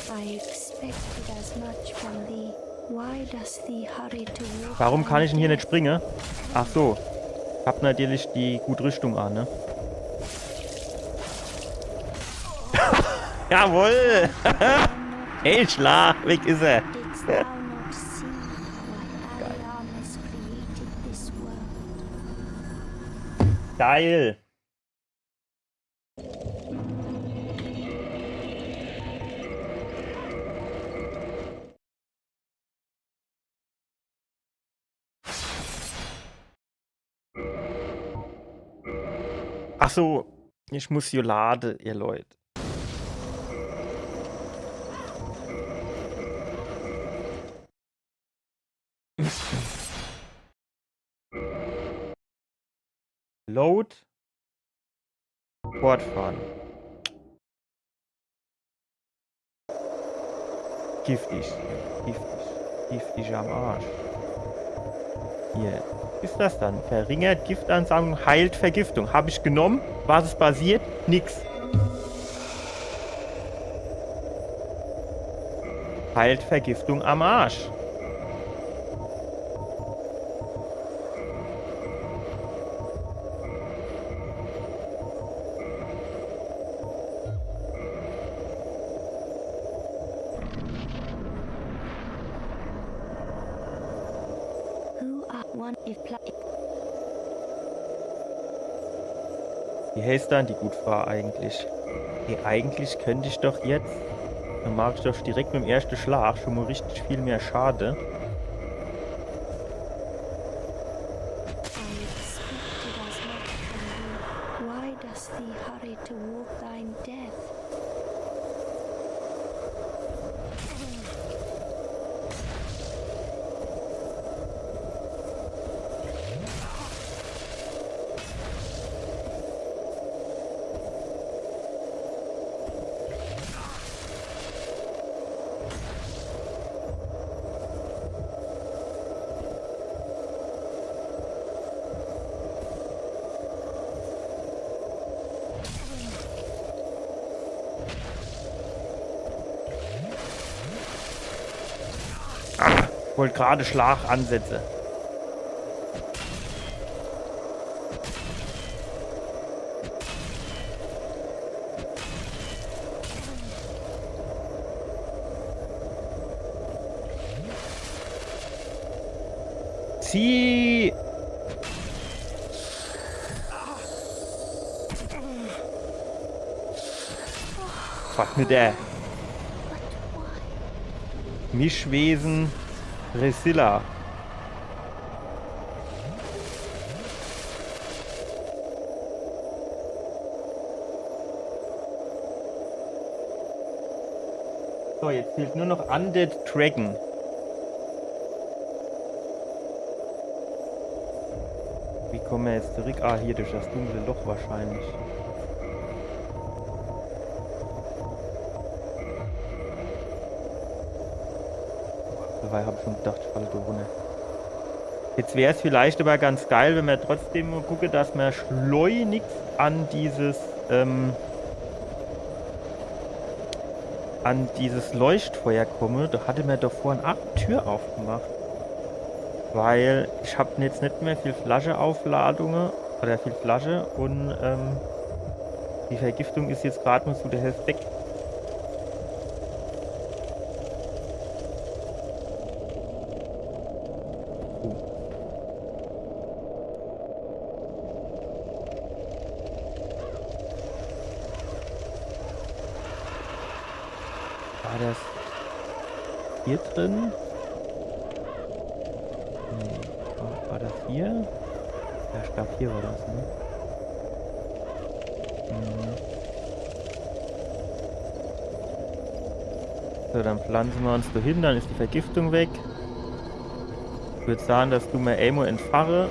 I expected as much from thee. Why does thee hurry to walk? Warum kann ich denn hier nicht springen? Ach so. Hab natürlich die gute Rüstung an, ne? Jawohl! Hey, Schlag! Weg ist er! Didst thou not see why Ariamis created this world? Geil! Ach so, ich muss Jolade, ihr Leute. Load. Fortfahren. Giftig. Giftig. Giftig am Arsch. Hier. Was ist das dann? Verringert Giftansammlung, heilt Vergiftung. Habe ich genommen. Was ist passiert? Nix. Heilt Vergiftung am Arsch. Who are one if Wie heißt dann die Gutfrau eigentlich? Hey, eigentlich könnte ich doch jetzt... Dann mache ich doch direkt mit dem ersten Schlag schon mal richtig viel mehr Schade. I expected as much from thee. Why does thee hurry to walk thine death? Ich wollte gerade Schlag ansetzen. Zieh! Was mit der? Mischwesen Resilla. So, jetzt fehlt nur noch Undead Dragon. Wie kommen wir jetzt zurück? Ah, hier durch das dunkle Loch wahrscheinlich. Dabei habe ich schon gedacht, ich falle da runter. Jetzt wäre es vielleicht aber ganz geil, wenn wir trotzdem gucken, dass wir schleunigst an dieses Leuchtfeuer komme. Da hatte mir doch vorhin auch eine Tür aufgemacht. Weil ich habe jetzt nicht mehr viel Flascheaufladungen oder viel Flasche und die Vergiftung ist jetzt gerade nur zu der Hälfte weg. War das hier drin? Nee, war das hier? Ja, ich glaube hier war das, ne? So, dann pflanzen wir uns da hin, dann ist die Vergiftung weg. Ich würde sagen, dass du mir Amo entfache.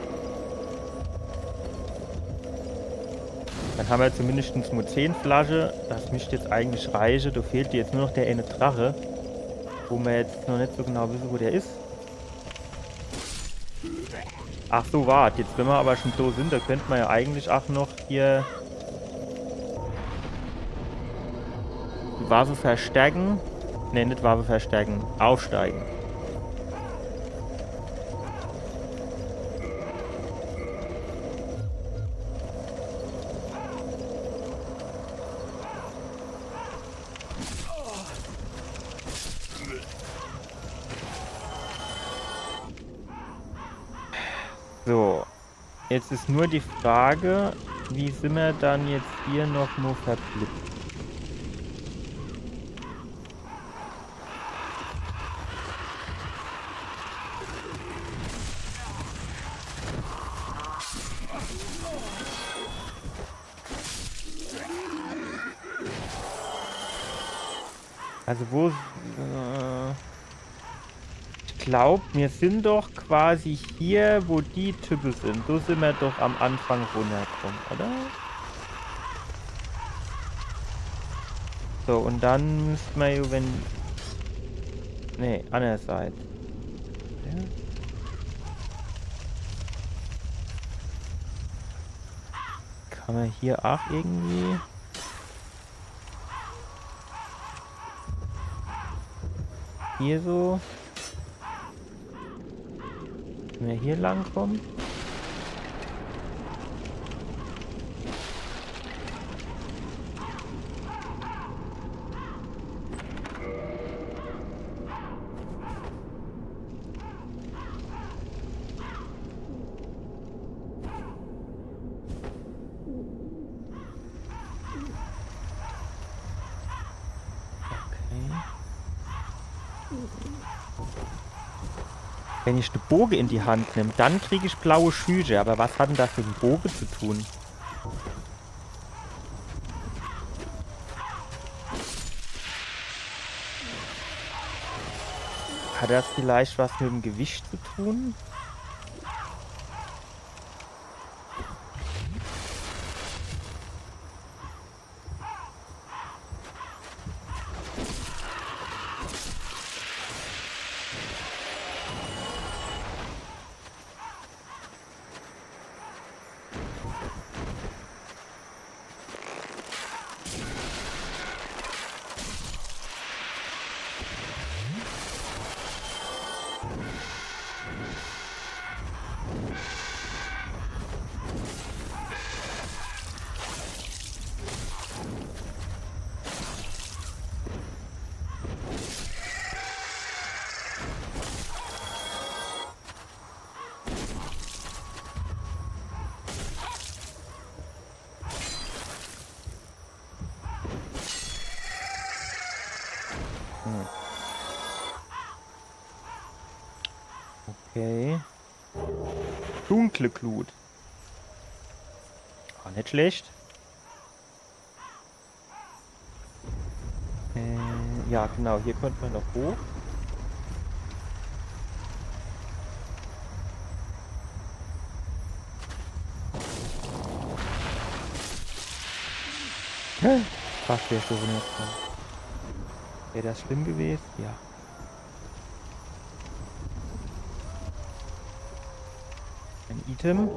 Dann haben wir zumindest nur 10 Flaschen. Das müsste jetzt eigentlich reichen. Da fehlt jetzt nur noch der eine Drache. Wo wir jetzt noch nicht so genau wissen, wo der ist. Ach so, warte. Jetzt, wenn wir aber schon so sind, da könnte man ja eigentlich auch noch hier die Vase verstärken. Ne, nicht Waffe verstärken. Aufsteigen. So. Jetzt ist nur die Frage, wie sind wir dann jetzt hier noch mal verblippt? Also wo... ich glaube, wir sind doch quasi hier, wo die Typen sind. So sind wir doch am Anfang runtergekommen, oder? So, und dann müssten wir ja, wenn... Ne, andererseits. Ja. Kann man hier auch irgendwie... hier so... Können wir hier lang kommen? Wenn ich den Bogen in die Hand nehme, dann kriege ich blaue Schüche. Aber was hat denn das mit dem Bogen zu tun? Hat das vielleicht was mit dem Gewicht zu tun? Okay. Dunkle Glut. Auch nicht schlecht. Ja, genau. Hier könnte man noch hoch. Fast wäre schon jetzt. Wäre das schlimm gewesen? Ja. Ein Item.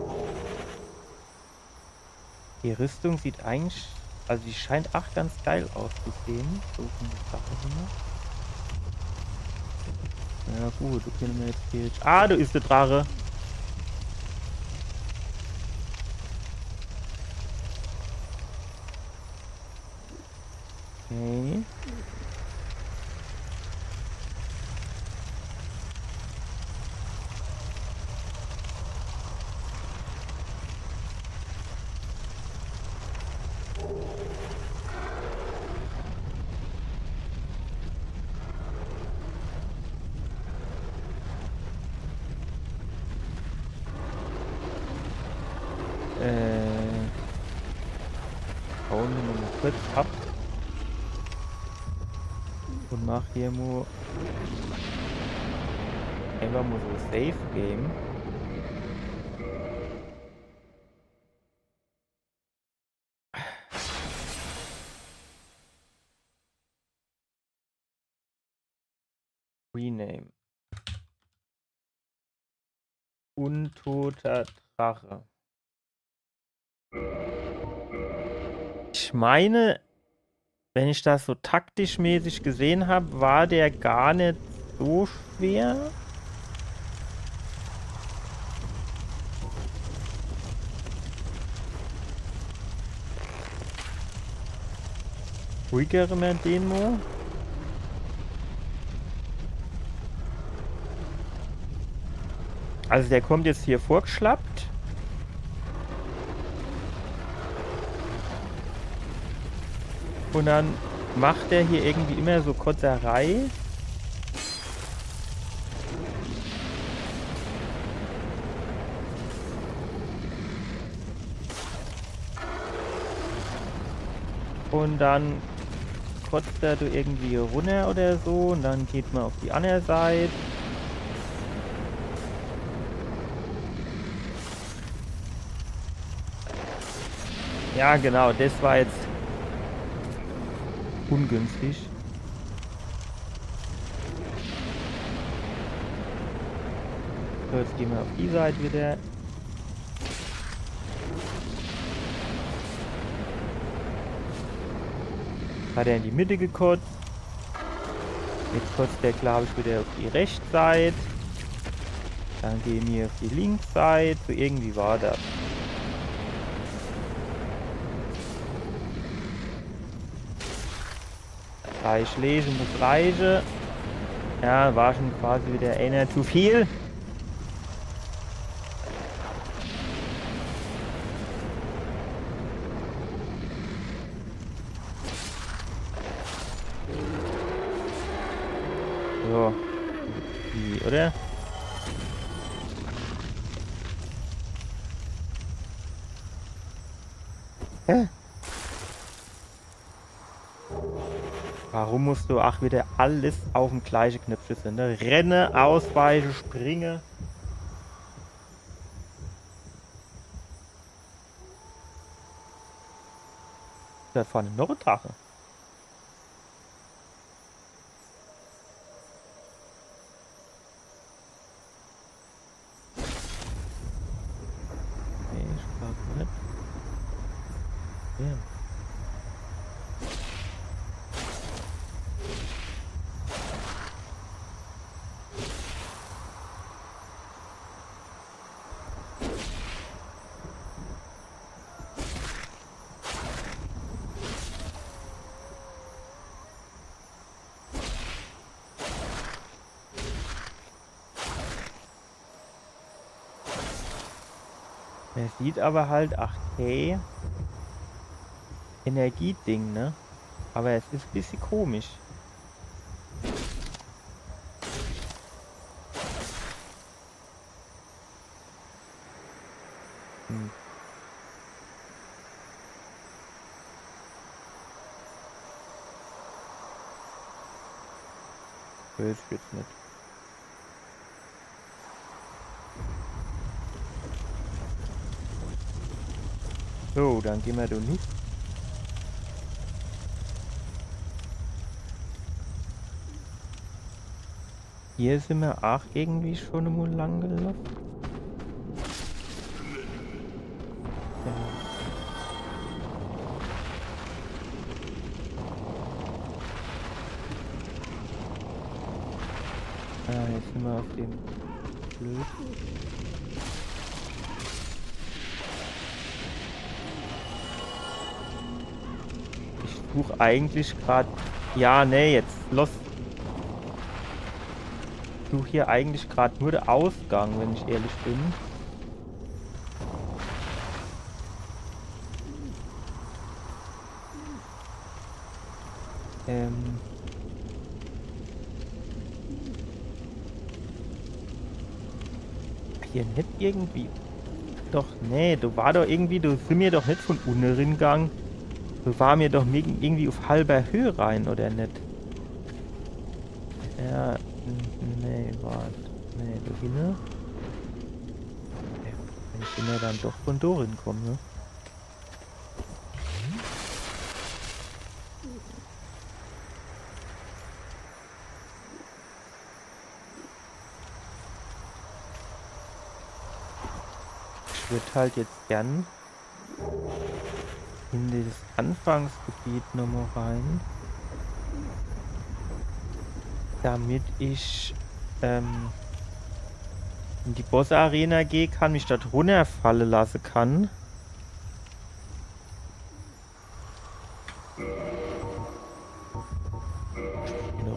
Die Rüstung sieht eigentlich... also die scheint auch ganz geil auszusehen. So von der Sache her. Ja gut, okay, wir jetzt hier... ah, du ist der Drache. Okay. Hauen wir mal kurz ab. Und mach hier mal einfach mal so Safe Game. Rename. Untoter Drache. Ich meine, Wenn ich das so taktisch mäßig gesehen habe, war der gar nicht so schwer. Ruhigere mehr Demo. Also der kommt jetzt hier vorgeschlappt. Und dann macht er hier irgendwie immer so Kotzerei. Und dann kotzt er irgendwie runter oder so. Und dann geht man auf die andere Seite. Ja, genau, das war jetzt ungünstig. So, jetzt gehen wir auf die Seite wieder. Hat er in die Mitte gekotzt. Jetzt kotzt der, glaube ich, wieder auf die rechte Seite. Dann gehen wir auf die linke Seite. So irgendwie war das. 3 Schläge muss reichen. Ja, war schon quasi wieder einer zu viel. So. Easy, oder? Hä? Warum musst du auch wieder alles auf dem gleichen Knöpfchen sind? Ne? Renne, ausweiche, springe. Da vorne noch ein Drache. Nee, ich glaube nicht. Ja. Er sieht aber halt, ach hey, Energieding, ne? Aber es ist ein bisschen komisch. Hm. Weiß ich jetzt nicht. So, dann gehen wir da nicht. Hier sind wir auch irgendwie schon einmal lang gelaufen. Ja. Jetzt sind wir auf dem Blöd. Ich suche eigentlich gerade. Ja, nee, jetzt los. Ich suche hier eigentlich gerade nur den Ausgang, wenn ich ehrlich bin. Hier nicht irgendwie. Doch, nee, du war doch irgendwie, du sind mir doch nicht von unten gegangen. Du war mir doch irgendwie auf halber Höhe rein, oder nicht? Ja, nee, warte. Nee, du hinne. Wenn ich hinne dann doch von Dorin komme, ne? Ich würde halt jetzt gern in dieses Anfangsgebiet nochmal rein. Damit ich in die Boss-Arena gehe, kann, mich dort runterfallen lassen kann.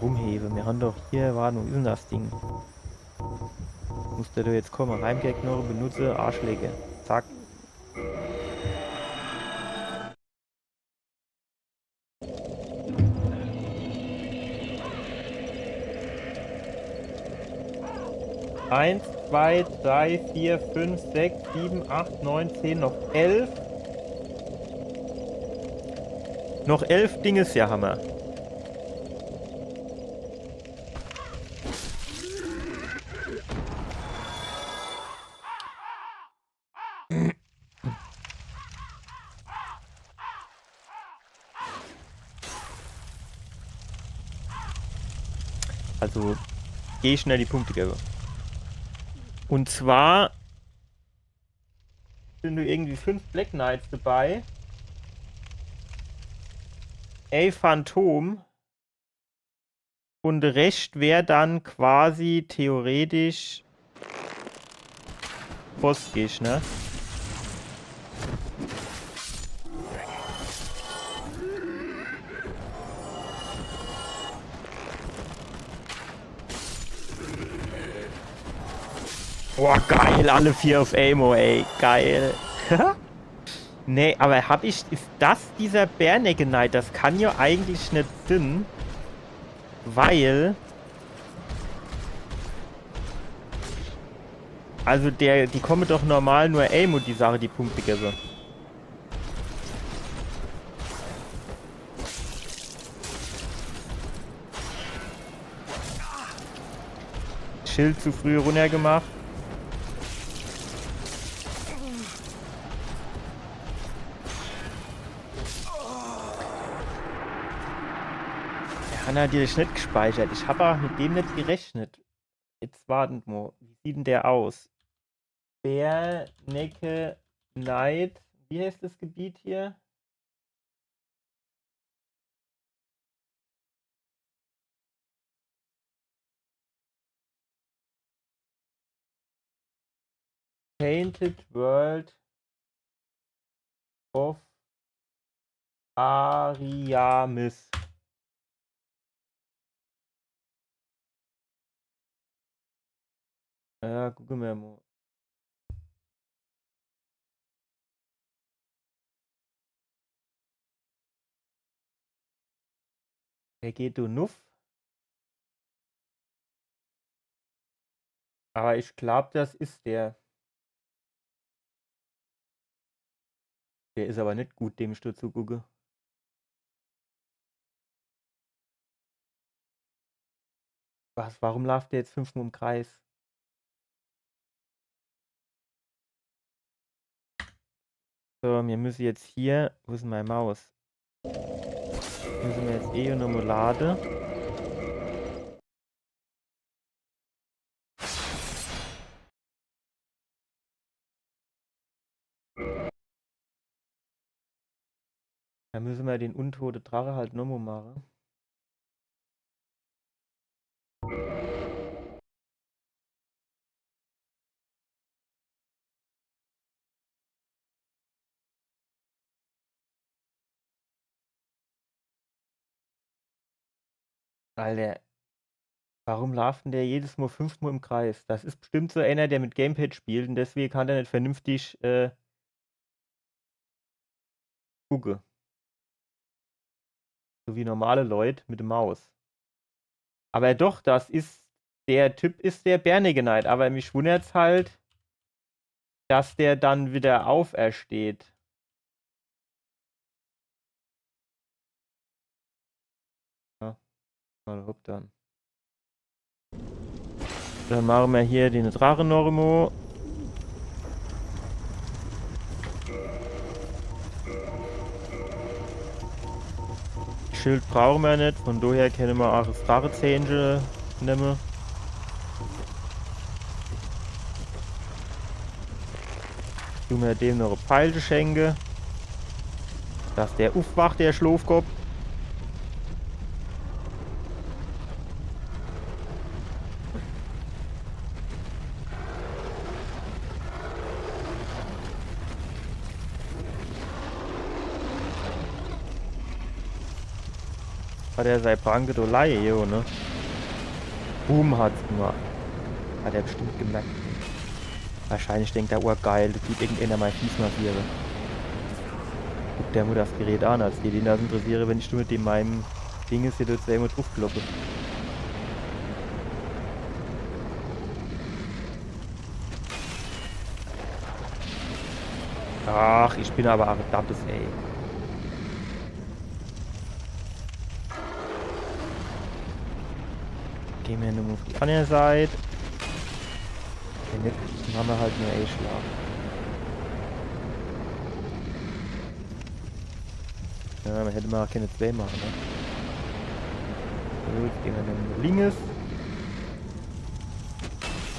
Rumhebe. Wir haben doch hier, warte, wo ist denn das Ding? Musst du jetzt kommen, Reimgegner, benutze Arschläge. Zack. Eins, 2, 3, 4, 5, 6, 7, 8, 9, 10, noch 11. Noch 11 Dinges ja haben wir. Also, geh schnell die Punkte geben. Und zwar sind du irgendwie 5 Black Knights dabei. Phantom. Und recht wäre dann quasi theoretisch Bossgegner. Boah, geil, alle 4 auf Amo, ey, geil. Nee, aber ist das dieser Barenecke Knight? Das kann ja eigentlich nicht sein, weil... Also die kommen doch normal nur Amo, die Sache, die Punkte geben. Schild zu früh runter gemacht. Der hat natürlich nicht gespeichert. Ich habe auch mit dem nicht gerechnet. Jetzt warten wir. Wie sieht denn der aus? Barenecke Knight. Wie heißt das Gebiet hier? Painted World of Ariamis. Ja, gucken wir mal. Der geht du nuff. Aber ich glaube, das ist der. Der ist aber nicht gut, dem ich dazu gucke. Was? Warum läuft der jetzt 5-mal im Kreis? So, wir müssen jetzt hier. Wo ist meine Maus? Müssen wir jetzt nochmal laden. Dann müssen wir den untote Drache halt nochmal machen. Alter, warum läuft denn der jedes Mal 5-mal im Kreis? Das ist bestimmt so einer, der mit Gamepad spielt und deswegen kann der nicht vernünftig gucken. So wie normale Leute mit der Maus. Aber doch, der Typ ist der Barenecke Knight, aber mich wundert's halt, dass der dann wieder aufersteht. Ja, mal hopp dann. Dann machen wir hier den Drachen-Normo. Schild brauchen wir nicht, von daher können wir auch das Drachenzähnchen nehmen. Tun wir dem noch ein Pfeil schenken. Dass der aufwacht, der Schlafkopf. Hat er seine Pranke da Laie, jo, ne? Boom hat's gemacht. Hat er bestimmt gemerkt. Wahrscheinlich denkt er, oh geil, das sieht irgendeiner mal fies massiere. Guckt der mir das Gerät an, als die den das interessiere, wenn ich mit dem meinem Ding ist hier jetzt immer drauf kloppe. Ach, ich bin aber Dappes, ey. Gehen wir nur auf die andere Seite. Wenn nicht, machen wir halt nur E-Schlag. Ja, man hätte mal auch keine 2 machen, ne? So, jetzt gehen wir dann links.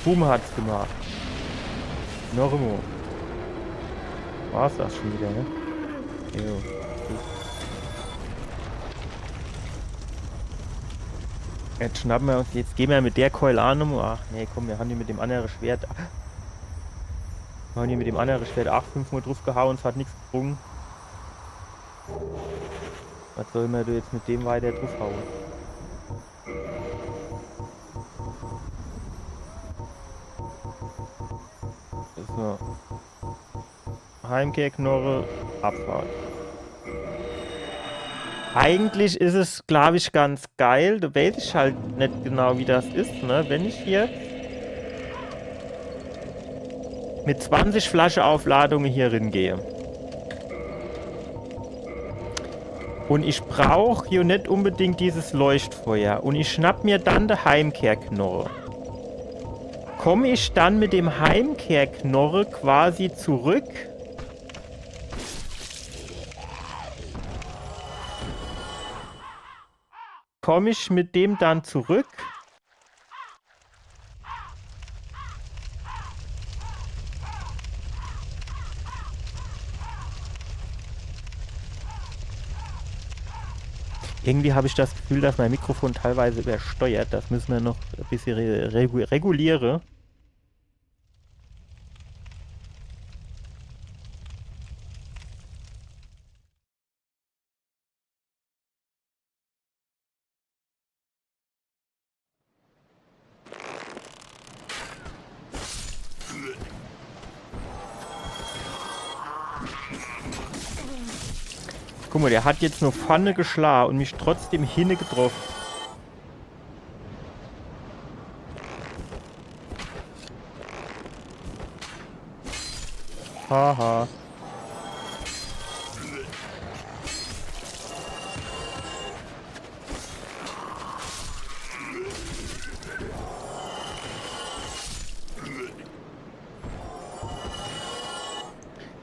Boom hat's gemacht. Noch immer. War's das schon wieder, ne? Jo. Jetzt schnappen wir uns, jetzt gehen wir mit der Keule an. Ach nee, komm, wir haben die mit dem anderen Schwert. Wir haben die mit dem anderen Schwert 5-mal drauf gehauen, es hat nichts gebrungen. Was soll man da jetzt mit dem weiter draufhauen? So. Heimkehrknorre, Abfahrt. Eigentlich ist es, glaube ich, ganz geil. Da weiß ich halt nicht genau, wie das ist, ne? Wenn ich hier mit 20 Flaschenaufladungen hier hingehe. Und ich brauche hier nicht unbedingt dieses Leuchtfeuer. Und ich schnapp mir dann die Heimkehrknorre. Komme ich dann mit dem Heimkehrknorre quasi zurück? Komme ich mit dem dann zurück? Irgendwie habe ich das Gefühl, dass mein Mikrofon teilweise übersteuert. Das müssen wir noch ein bisschen regulieren. Guck mal, der hat jetzt nur Pfanne geschlagen und mich trotzdem hinne getroffen. Haha.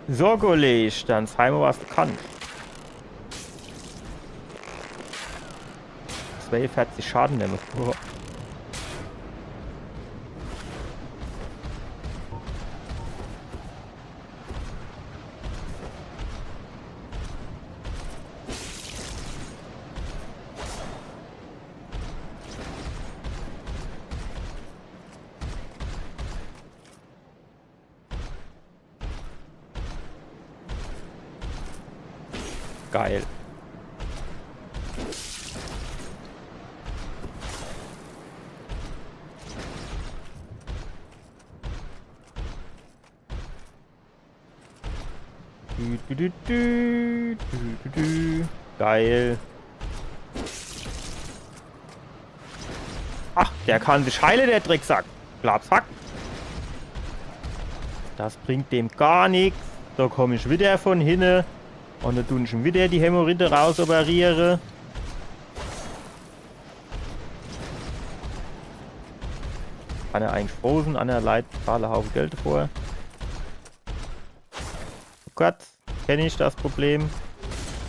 So, Kollege, dann zeig mal, was du kannst. 42 Schaden damit. Oh. Geil. Geil. Ach, der kann sich heilen, der Drecksack. Klapsack. Das bringt dem gar nichts. Da komme ich wieder von hinne. Und dann tun ich schon wieder die Hämorrhoide rausoperiere. Einer eigentlich frozen, einer leidet alle Haufen Geld vor. Zu kurz, kenne ich das Problem.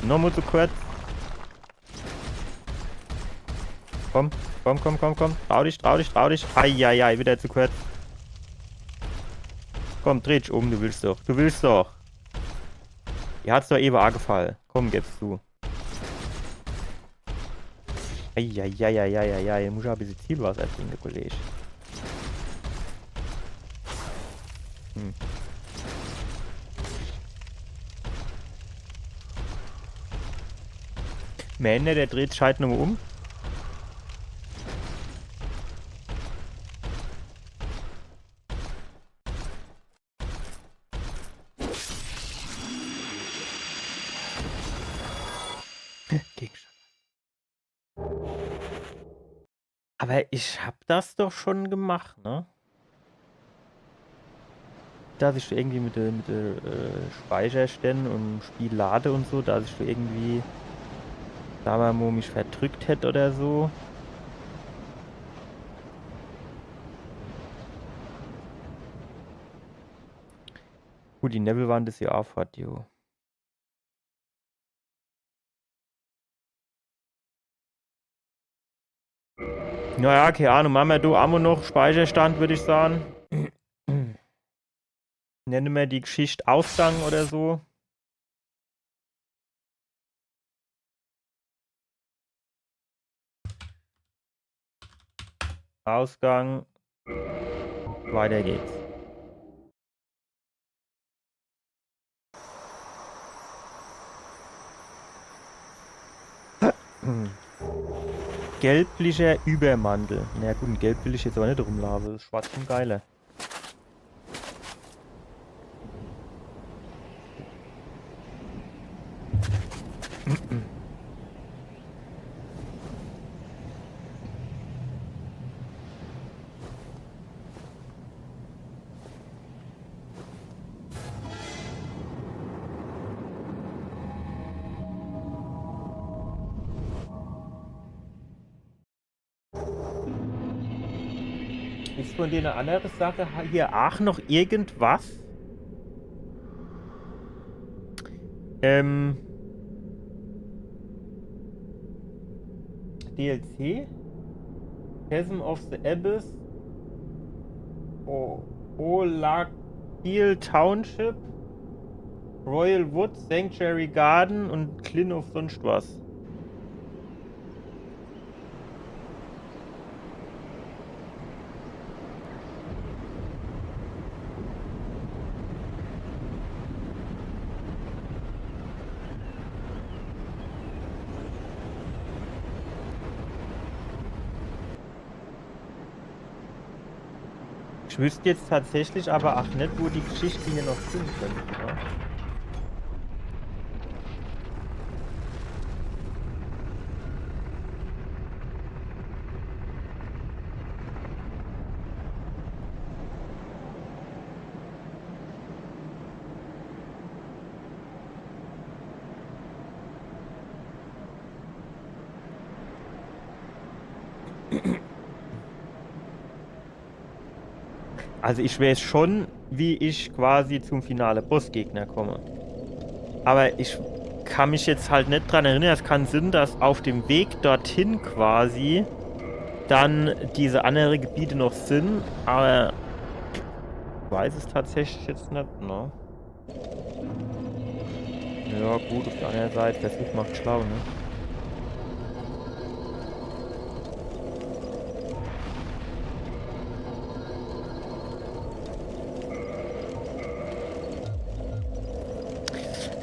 Nochmal zu kurz. Komm, komm, komm, komm, komm. Trau dich, trau dich, trau dich. Eieiei, wieder zu kurz. Komm, dreh dich um, du willst doch. Du willst doch. Ihr hat's doch eben angefallen. Komm, gibst du. Eieieiei, muss ja ein bisschen Zielwasser erzählen, der Kollege. Männer, der dreht Scheit nochmal um. Aber ich hab das doch schon gemacht, ne? Dass ich irgendwie mit der Speicherstände und Spiel lade und so, dass ich irgendwie, sagen wir mal, mich verdrückt hätte oder so. Gut, die Nebelwand ist ja aufhat, jo. Naja, keine Ahnung, machen wir da auch noch Speicherstand, würde ich sagen. Nennen wir die Geschichte Ausgang oder so. Ausgang. Weiter geht's. Gelblicher Übermantel. Na gut, ein Gelb will ich jetzt aber nicht rumlaufen. Das ist schwarz und geiler. Ist von dir eine andere Sache hier auch noch irgendwas? DLC? Chasm of the Abyss? Olakil Township? Royal Woods, Sanctuary Garden und Klin of sonst was. Ich wüsste jetzt tatsächlich aber auch nicht, wo die Geschichten hier noch sind könnten. Ja? Also ich weiß schon, wie ich quasi zum finale Bossgegner komme. Aber ich kann mich jetzt halt nicht dran erinnern. Es kann Sinn, dass auf dem Weg dorthin quasi dann diese anderen Gebiete noch sind. Aber ich weiß es tatsächlich jetzt nicht, ne? Ja gut, auf der anderen Seite, Versuch macht schlau, ne?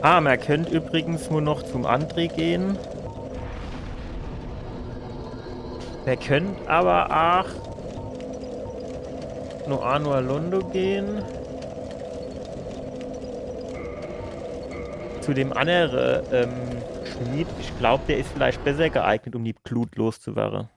Ah, man könnte übrigens nur noch zum André gehen. Man könnte aber auch nur Anua Londo gehen. Zu dem anderen Schmied. Ich glaube, der ist vielleicht besser geeignet, um die Glut loszuwerden.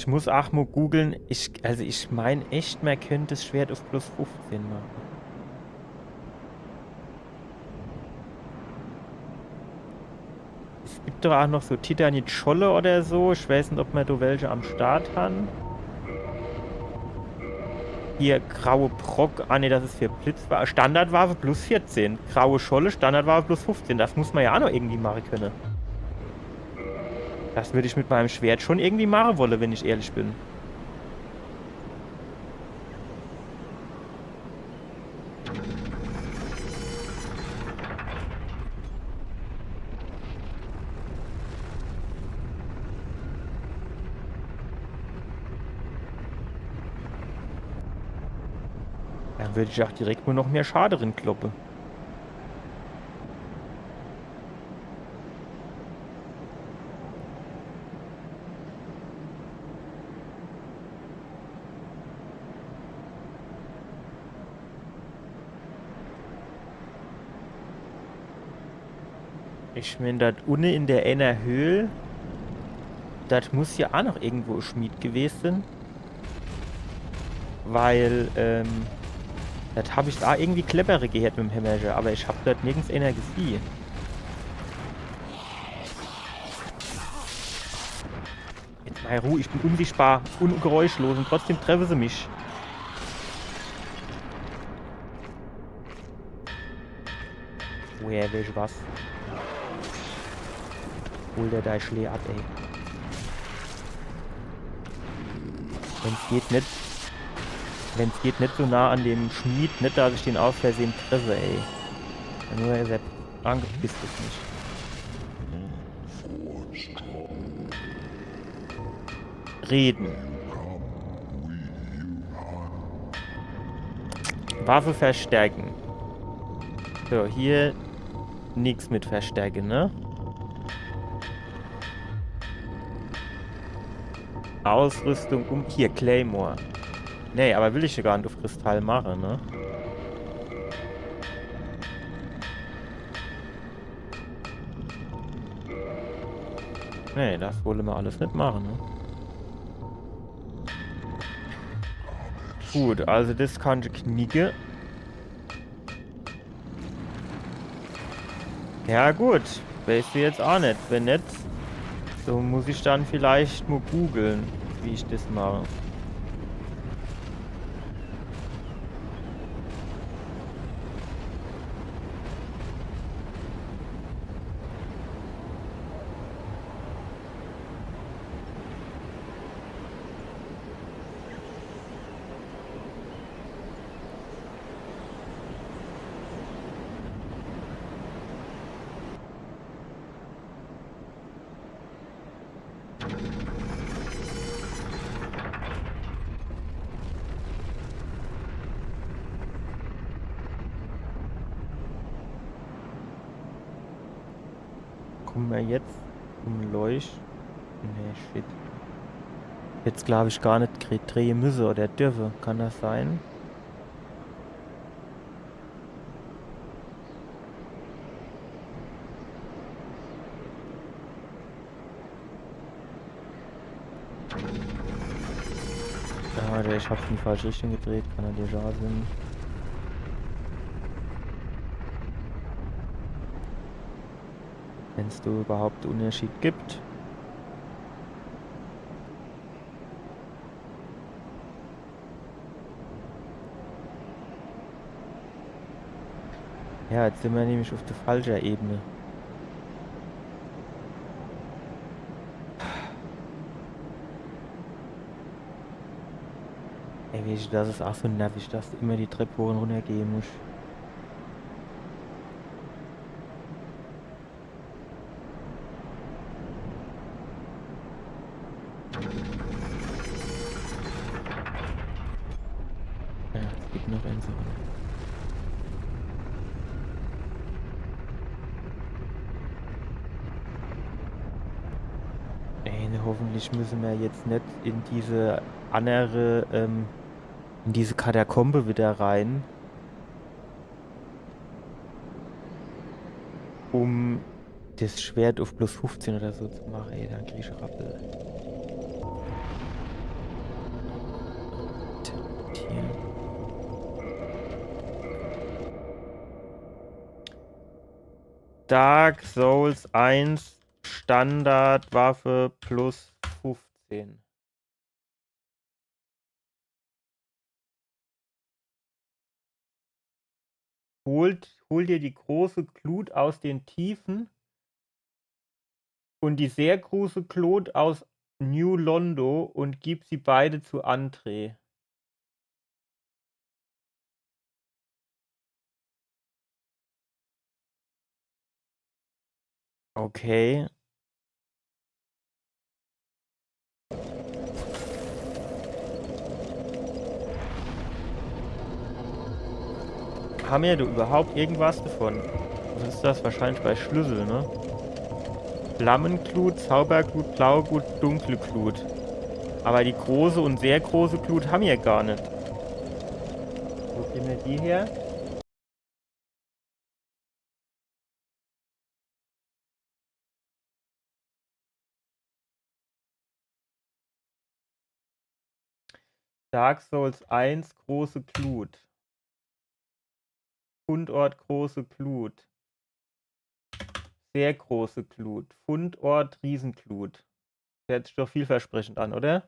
Ich muss auch mal googeln. Also ich meine echt, man könnte das Schwert auf plus 15 machen. Es gibt doch auch noch so Titanit-Scholle oder so. Ich weiß nicht, ob man da welche am Start haben. Hier, graue Brock. Ah ne, das ist für Blitzwaffe. Standardwaffe plus 14. Graue Scholle, Standardwaffe plus 15. Das muss man ja auch noch irgendwie machen können. Das würde ich mit meinem Schwert schon irgendwie machen wollen, wenn ich ehrlich bin. Dann würde ich auch direkt nur noch mehr Schade drin kloppen. Ich meine, das unten in der einer Höhle, das muss ja auch noch irgendwo ein Schmied gewesen sein. Weil, das habe ich da irgendwie cleverer gehört mit dem Hammerger, aber ich habe dort nirgends einer gesehen. Jetzt mal Ruhe, ich bin unsichtbar, ungeräuschlos und trotzdem treffen sie mich. Woher willst du was? Hol der da Schlee ab, ey. Wenn es geht nicht so nah an dem Schmied, nicht, dass ich den aus Versehen treffe, ey. Nur er selbst angepisst ist nicht. Reden. Waffe verstärken. So, hier nichts mit verstärken, ne? Ausrüstung hier, Claymore. Nee, aber will ich ja gar nicht auf Kristall machen, ne? Nee, das wollen wir alles nicht machen, ne? Gut, also das kann ich knicken. Ja gut, weißt du jetzt auch nicht. Wenn nicht, so muss ich dann vielleicht nur googeln, wie ich das mache. Kommen wir jetzt zum Leucht? Nee, shit. Jetzt glaube ich gar nicht drehen müsse oder dürfe. Kann das sein? Ja, ich hab's in die falsche Richtung gedreht. Kann er dir ja sein. Wenn es da überhaupt einen Unterschied gibt. Ja, jetzt sind wir nämlich auf der falschen Ebene. Ey, das ist auch so nervig, dass du immer die Treppe hoch und runter gehen musst. Ja, es gibt noch einen so. Ey, ne, hoffentlich müssen wir jetzt nicht in diese andere, in diese Katakombe wieder rein, um das Schwert auf plus 15 oder so zu machen. Ey, dann krieg ich Rappel. Hier. Dark Souls 1 Standardwaffe plus 15. Hol dir die große Glut aus den Tiefen und die sehr große Glut aus New Londo und gib sie beide zu André. Okay. haben wir da überhaupt irgendwas davon? Was ist das? Wahrscheinlich bei Schlüssel, ne? Flammenglut, Zauberglut, blaue Glut, dunkle Glut. Aber die große und sehr große Glut haben wir gar nicht. Wo kriegen wir die her? Dark Souls 1, große Glut. Fundort, große Glut. Sehr große Glut. Fundort, Riesenglut. Hört sich doch vielversprechend an, oder?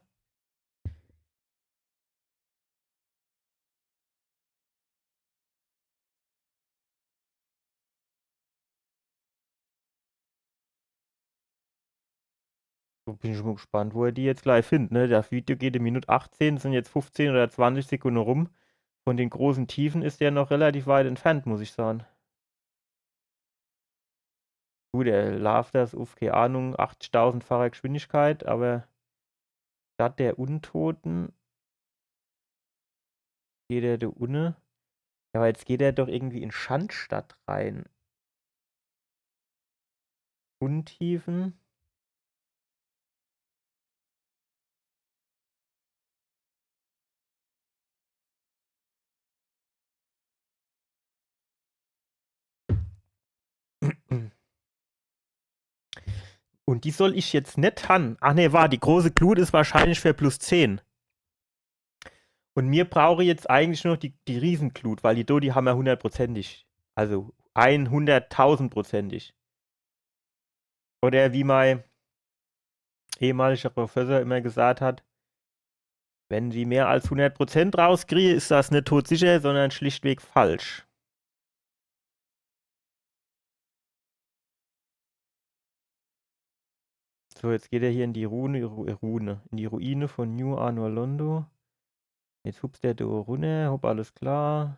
So bin ich schon mal gespannt, wo er die jetzt gleich findet, ne? Das Video geht in Minute 18, sind jetzt 15 oder 20 Sekunden rum. Von den großen Tiefen ist der noch relativ weit entfernt, muss ich sagen. Gut, er läuft das auf, keine Ahnung, 80.000-facher Geschwindigkeit, aber statt der Untoten geht er da unten. Ja, aber jetzt geht er doch irgendwie in Schandstadt rein. Untiefen. Und die soll ich jetzt nicht haben. Ach ne, war, die große Glut ist wahrscheinlich für plus 10. Und mir brauche jetzt eigentlich nur noch die Riesenglut, weil die Dodi haben ja 100%ig. Also 100.000%ig. Oder wie mein ehemaliger Professor immer gesagt hat, wenn sie mehr als 100% rauskriege, ist das nicht todsicher, sondern schlichtweg falsch. So, jetzt geht er hier in die in die Ruine von New Anor Londo. Jetzt hupst der da runter, hopp, alles klar.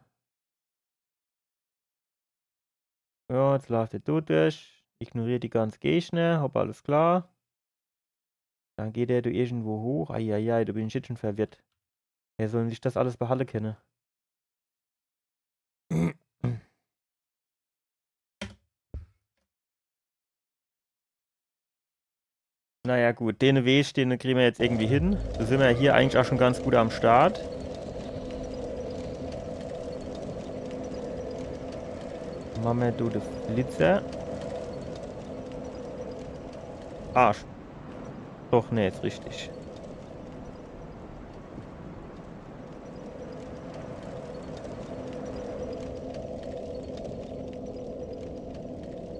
Ja, jetzt läuft er dort durch. Ignoriert die ganzen Gegner, hopp, alles klar. Dann geht er da irgendwo hoch. Eieiei, da bin ich jetzt schon verwirrt. Wer soll sich das alles behalten können? Naja, gut, den Weg, den kriegen wir jetzt irgendwie hin. Da sind wir hier eigentlich auch schon ganz gut am Start. Machen wir da den Flitzer. Arsch. Doch, ne, ist richtig.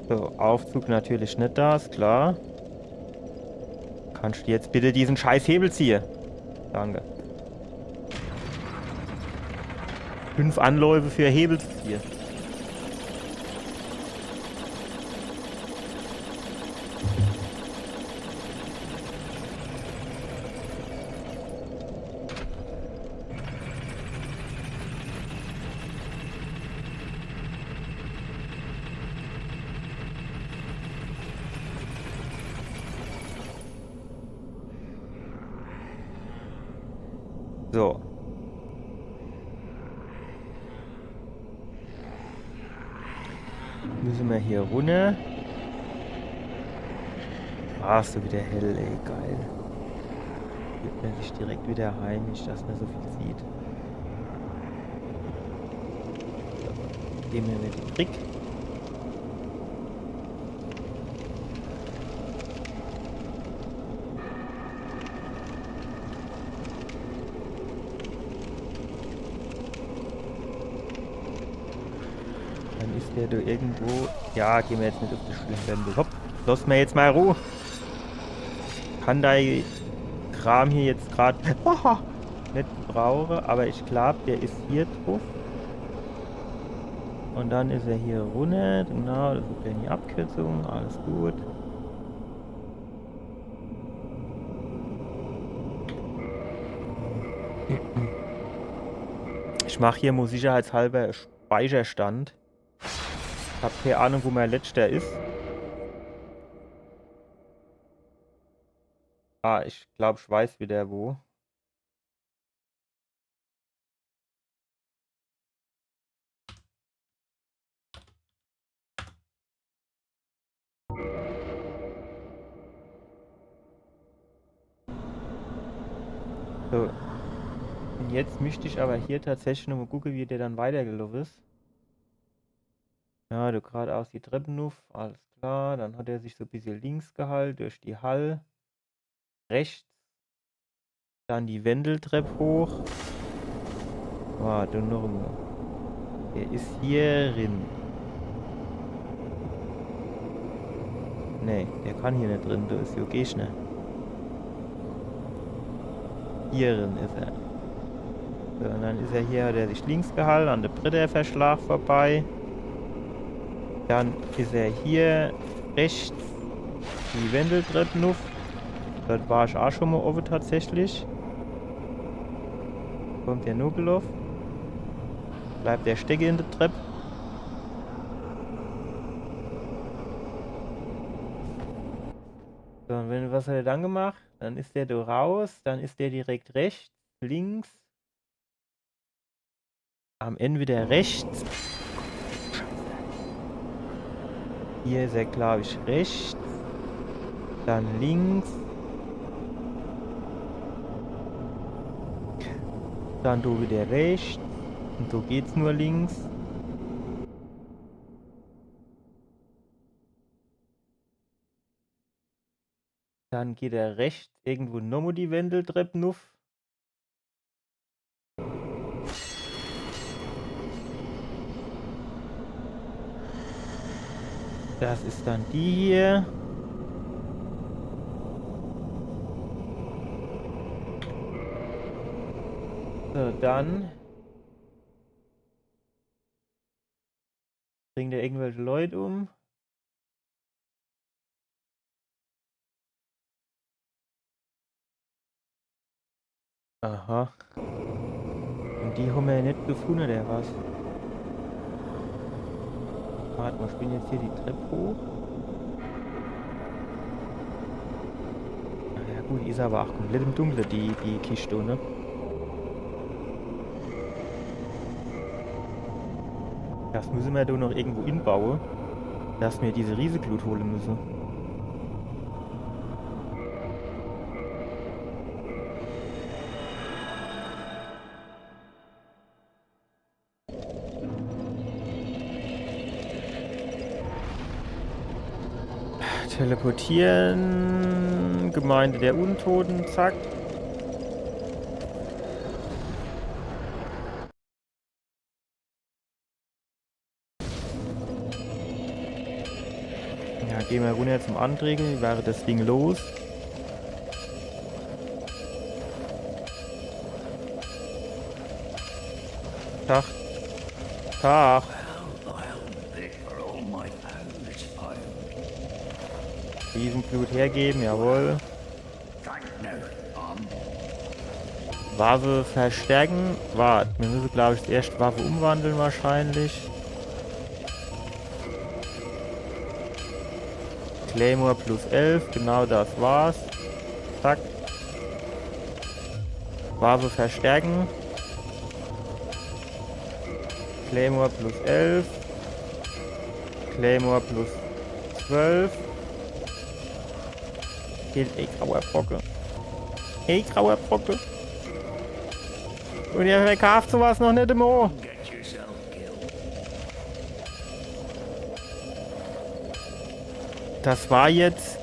So, Aufzug natürlich nicht da, ist klar. Kannst du jetzt bitte diesen scheiß Hebel ziehen? Danke. 5 Anläufe für Hebel zu ziehen. So. Müssen wir hier runter. Ah, ist so wieder hell, ey, geil. Gibt man sich direkt wieder heim, nicht dass man so viel sieht. So. Geben wir mit dem Trick. Dann ist der da irgendwo. Ja, gehen wir jetzt nicht auf die Schwimmwände. Hopp, lass mir jetzt mal Ruhe. Kann dein Kram hier jetzt gerade nicht brauchen, aber ich glaube, der ist hier drauf. Und dann ist er hier runter. Genau, das ist die Abkürzung. Alles gut. Ich mache hier mal sicherheitshalber Speicherstand. Ich habe keine Ahnung, wo mein letzter ist. Ah, ich glaube, ich weiß wieder wo. So. Und jetzt möchte ich aber hier tatsächlich nochmal gucken, wie der dann weitergelaufen ist. Ja, du geradeaus die Treppen auf, alles klar. Dann hat er sich so ein bisschen links gehalten, durch die Hall. Rechts. Dann die Wendeltreppe hoch. Warte, noch einmal. Der ist hier drin. Nee, der kann hier nicht drin, du ist ja gehst nicht. Hier drin ist er. So, und dann ist er hier, hat er sich links gehalten, an der Bretterverschlag vorbei. Dann ist er hier rechts die Wendeltreppen auf. Dort war ich auch schon mal oben tatsächlich. Kommt der nur gelaufen. Bleibt der Stecker in der Treppe. So, und was hat er dann gemacht? Dann ist der da raus, dann ist der direkt rechts, links. Am Ende wieder rechts. Hier ist er, glaube ich, rechts. Dann links. Dann da wieder rechts. Und da geht's nur links. Dann geht er rechts irgendwo nochmal die Wendeltreppen auf. Das ist dann die hier. So, dann bringt er irgendwelche Leute um. Aha. Und die haben wir ja nicht gefunden, oder was? Warte mal, ich bin jetzt hier die Treppe hoch. Ja gut, die ist aber auch komplett im Dunkeln, die Kiste, ne? Das müssen wir da noch irgendwo inbauen, dass wir diese Riesenglut holen müssen. Teleportieren. Gemeinde der Untoten, zack. Ja, gehen wir runter zum Anträgen, wäre das Ding los. Tag. Tag. Riesenblut hergeben, jawohl. Waffe verstärken. Warte, wir müssen glaube ich erst Waffe umwandeln wahrscheinlich. Claymore plus 11, genau das war's. Zack. Waffe verstärken. Claymore plus 11. Claymore plus 12. Ey, grauer Brocke. Ey, grauer Brocke. Und ihr verkauft sowas noch nicht im Ohr. Das war jetzt...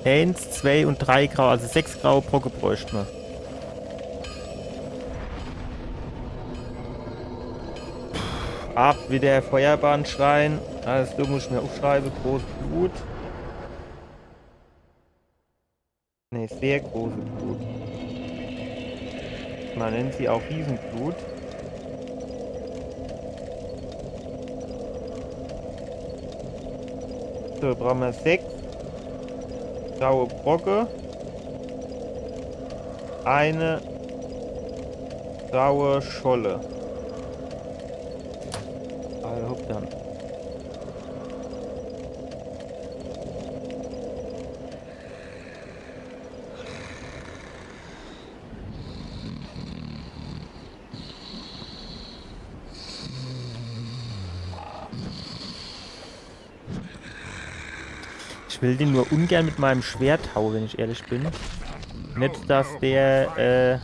Eins, 2 und 3 Grau, also 6 graue Brocke bräuchten wir. Ab wie der Feuerbahnschrein. Alles du muss ich mir aufschreiben. Großes Blut. Ne, sehr großes Blut. Man nennt sie auch Riesenblut. So, brauchen wir 6 graue Brocke. Eine graue Scholle. Also, hopp dann. Ich will den nur ungern mit meinem Schwert hauen, wenn ich ehrlich bin. Nicht, dass der,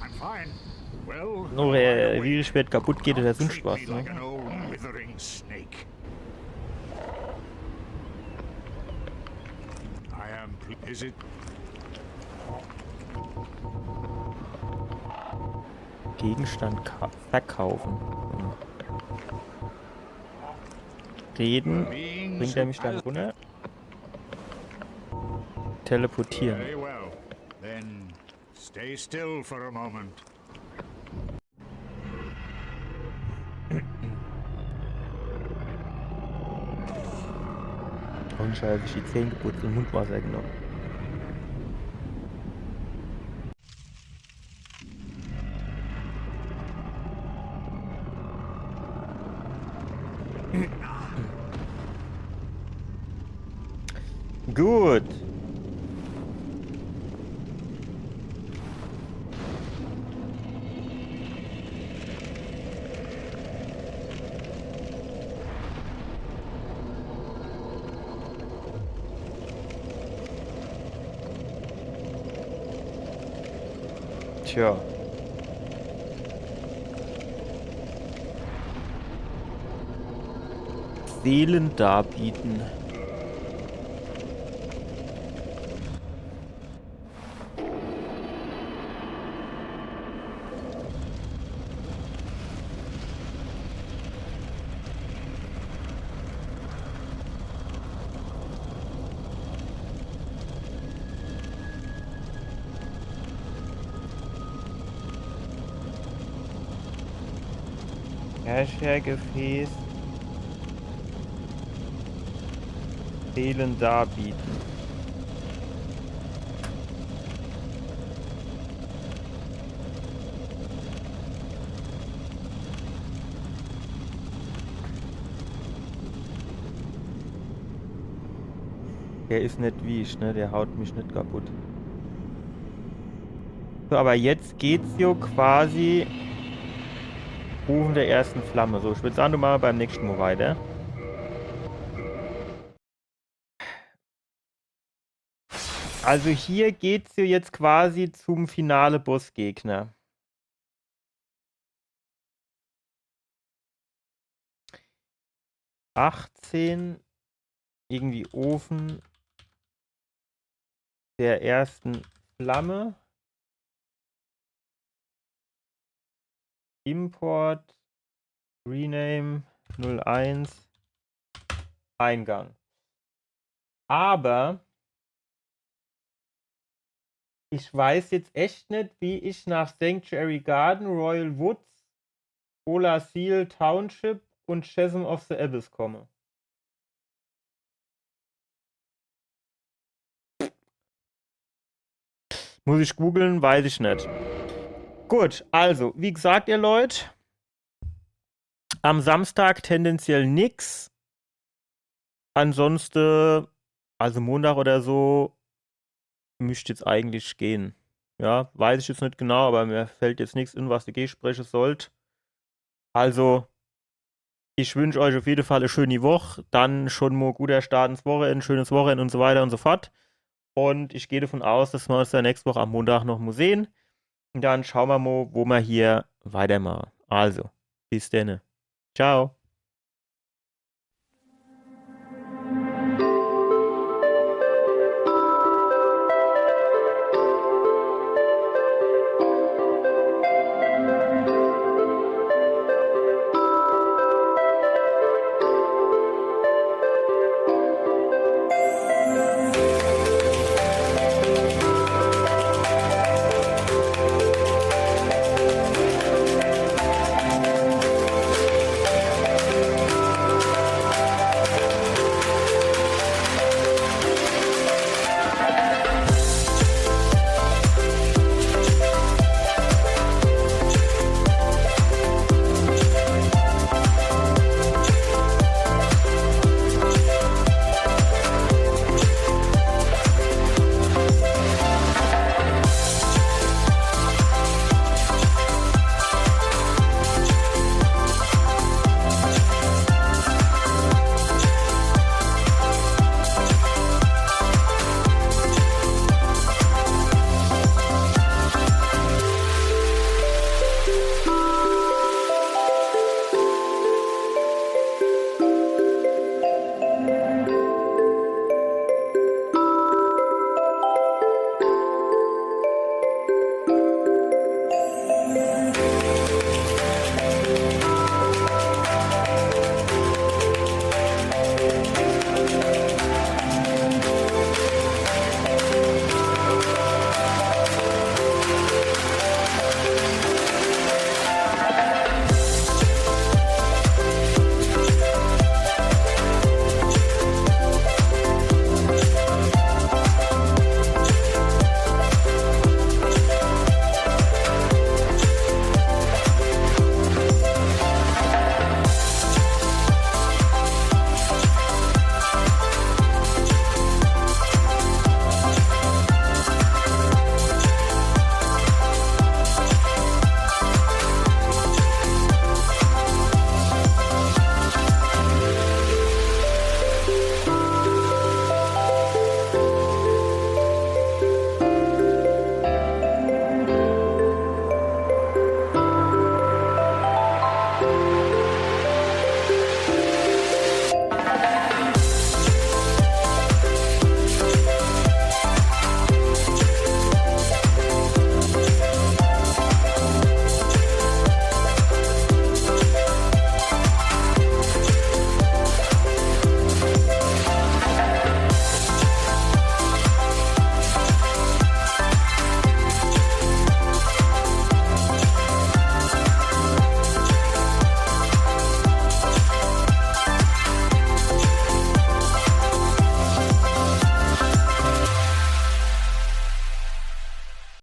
nur der Schwert kaputt geht oder sonst was, ne? Gegenstand verkaufen. Reden. Bringt er mich dann runter? Teleportieren. Und ich habe die Zähne geputzt und Mundwasser genommen. Gut. Tja. Seelen darbieten. Herrschergefäß. Seelen darbieten. Der ist nicht wie ich, ne? Der haut mich nicht kaputt. So, aber jetzt geht's jo quasi Rufen der ersten Flamme. So, ich würde sagen, du mal beim nächsten Mal weiter. Also hier geht's jo jetzt quasi zum finale Bossgegner. »18 irgendwie Ofen der ersten Flamme. Import, Rename 01, Eingang. Aber ich weiß jetzt echt nicht, wie ich nach Sanctuary Garden, Royal Woods, Ola Seal Township und Chasm of the Abyss komme. Muss ich googeln, weiß ich nicht. Gut, also, wie gesagt, ihr Leute, am Samstag tendenziell nix. Ansonsten, also Montag oder so, müsste jetzt eigentlich gehen. Ja, weiß ich jetzt nicht genau, aber mir fällt jetzt nichts in, was ihr sprechen sollt. Also, ich wünsche euch auf jeden Fall eine schöne Woche, dann schon mal guter Start ins Wochenende, schönes Wochenende und so weiter und so fort. Und ich gehe davon aus, dass wir uns dann nächste Woche am Montag noch mal sehen. Und dann schauen wir mal, wo wir hier weitermachen. Also, bis dann. Ciao.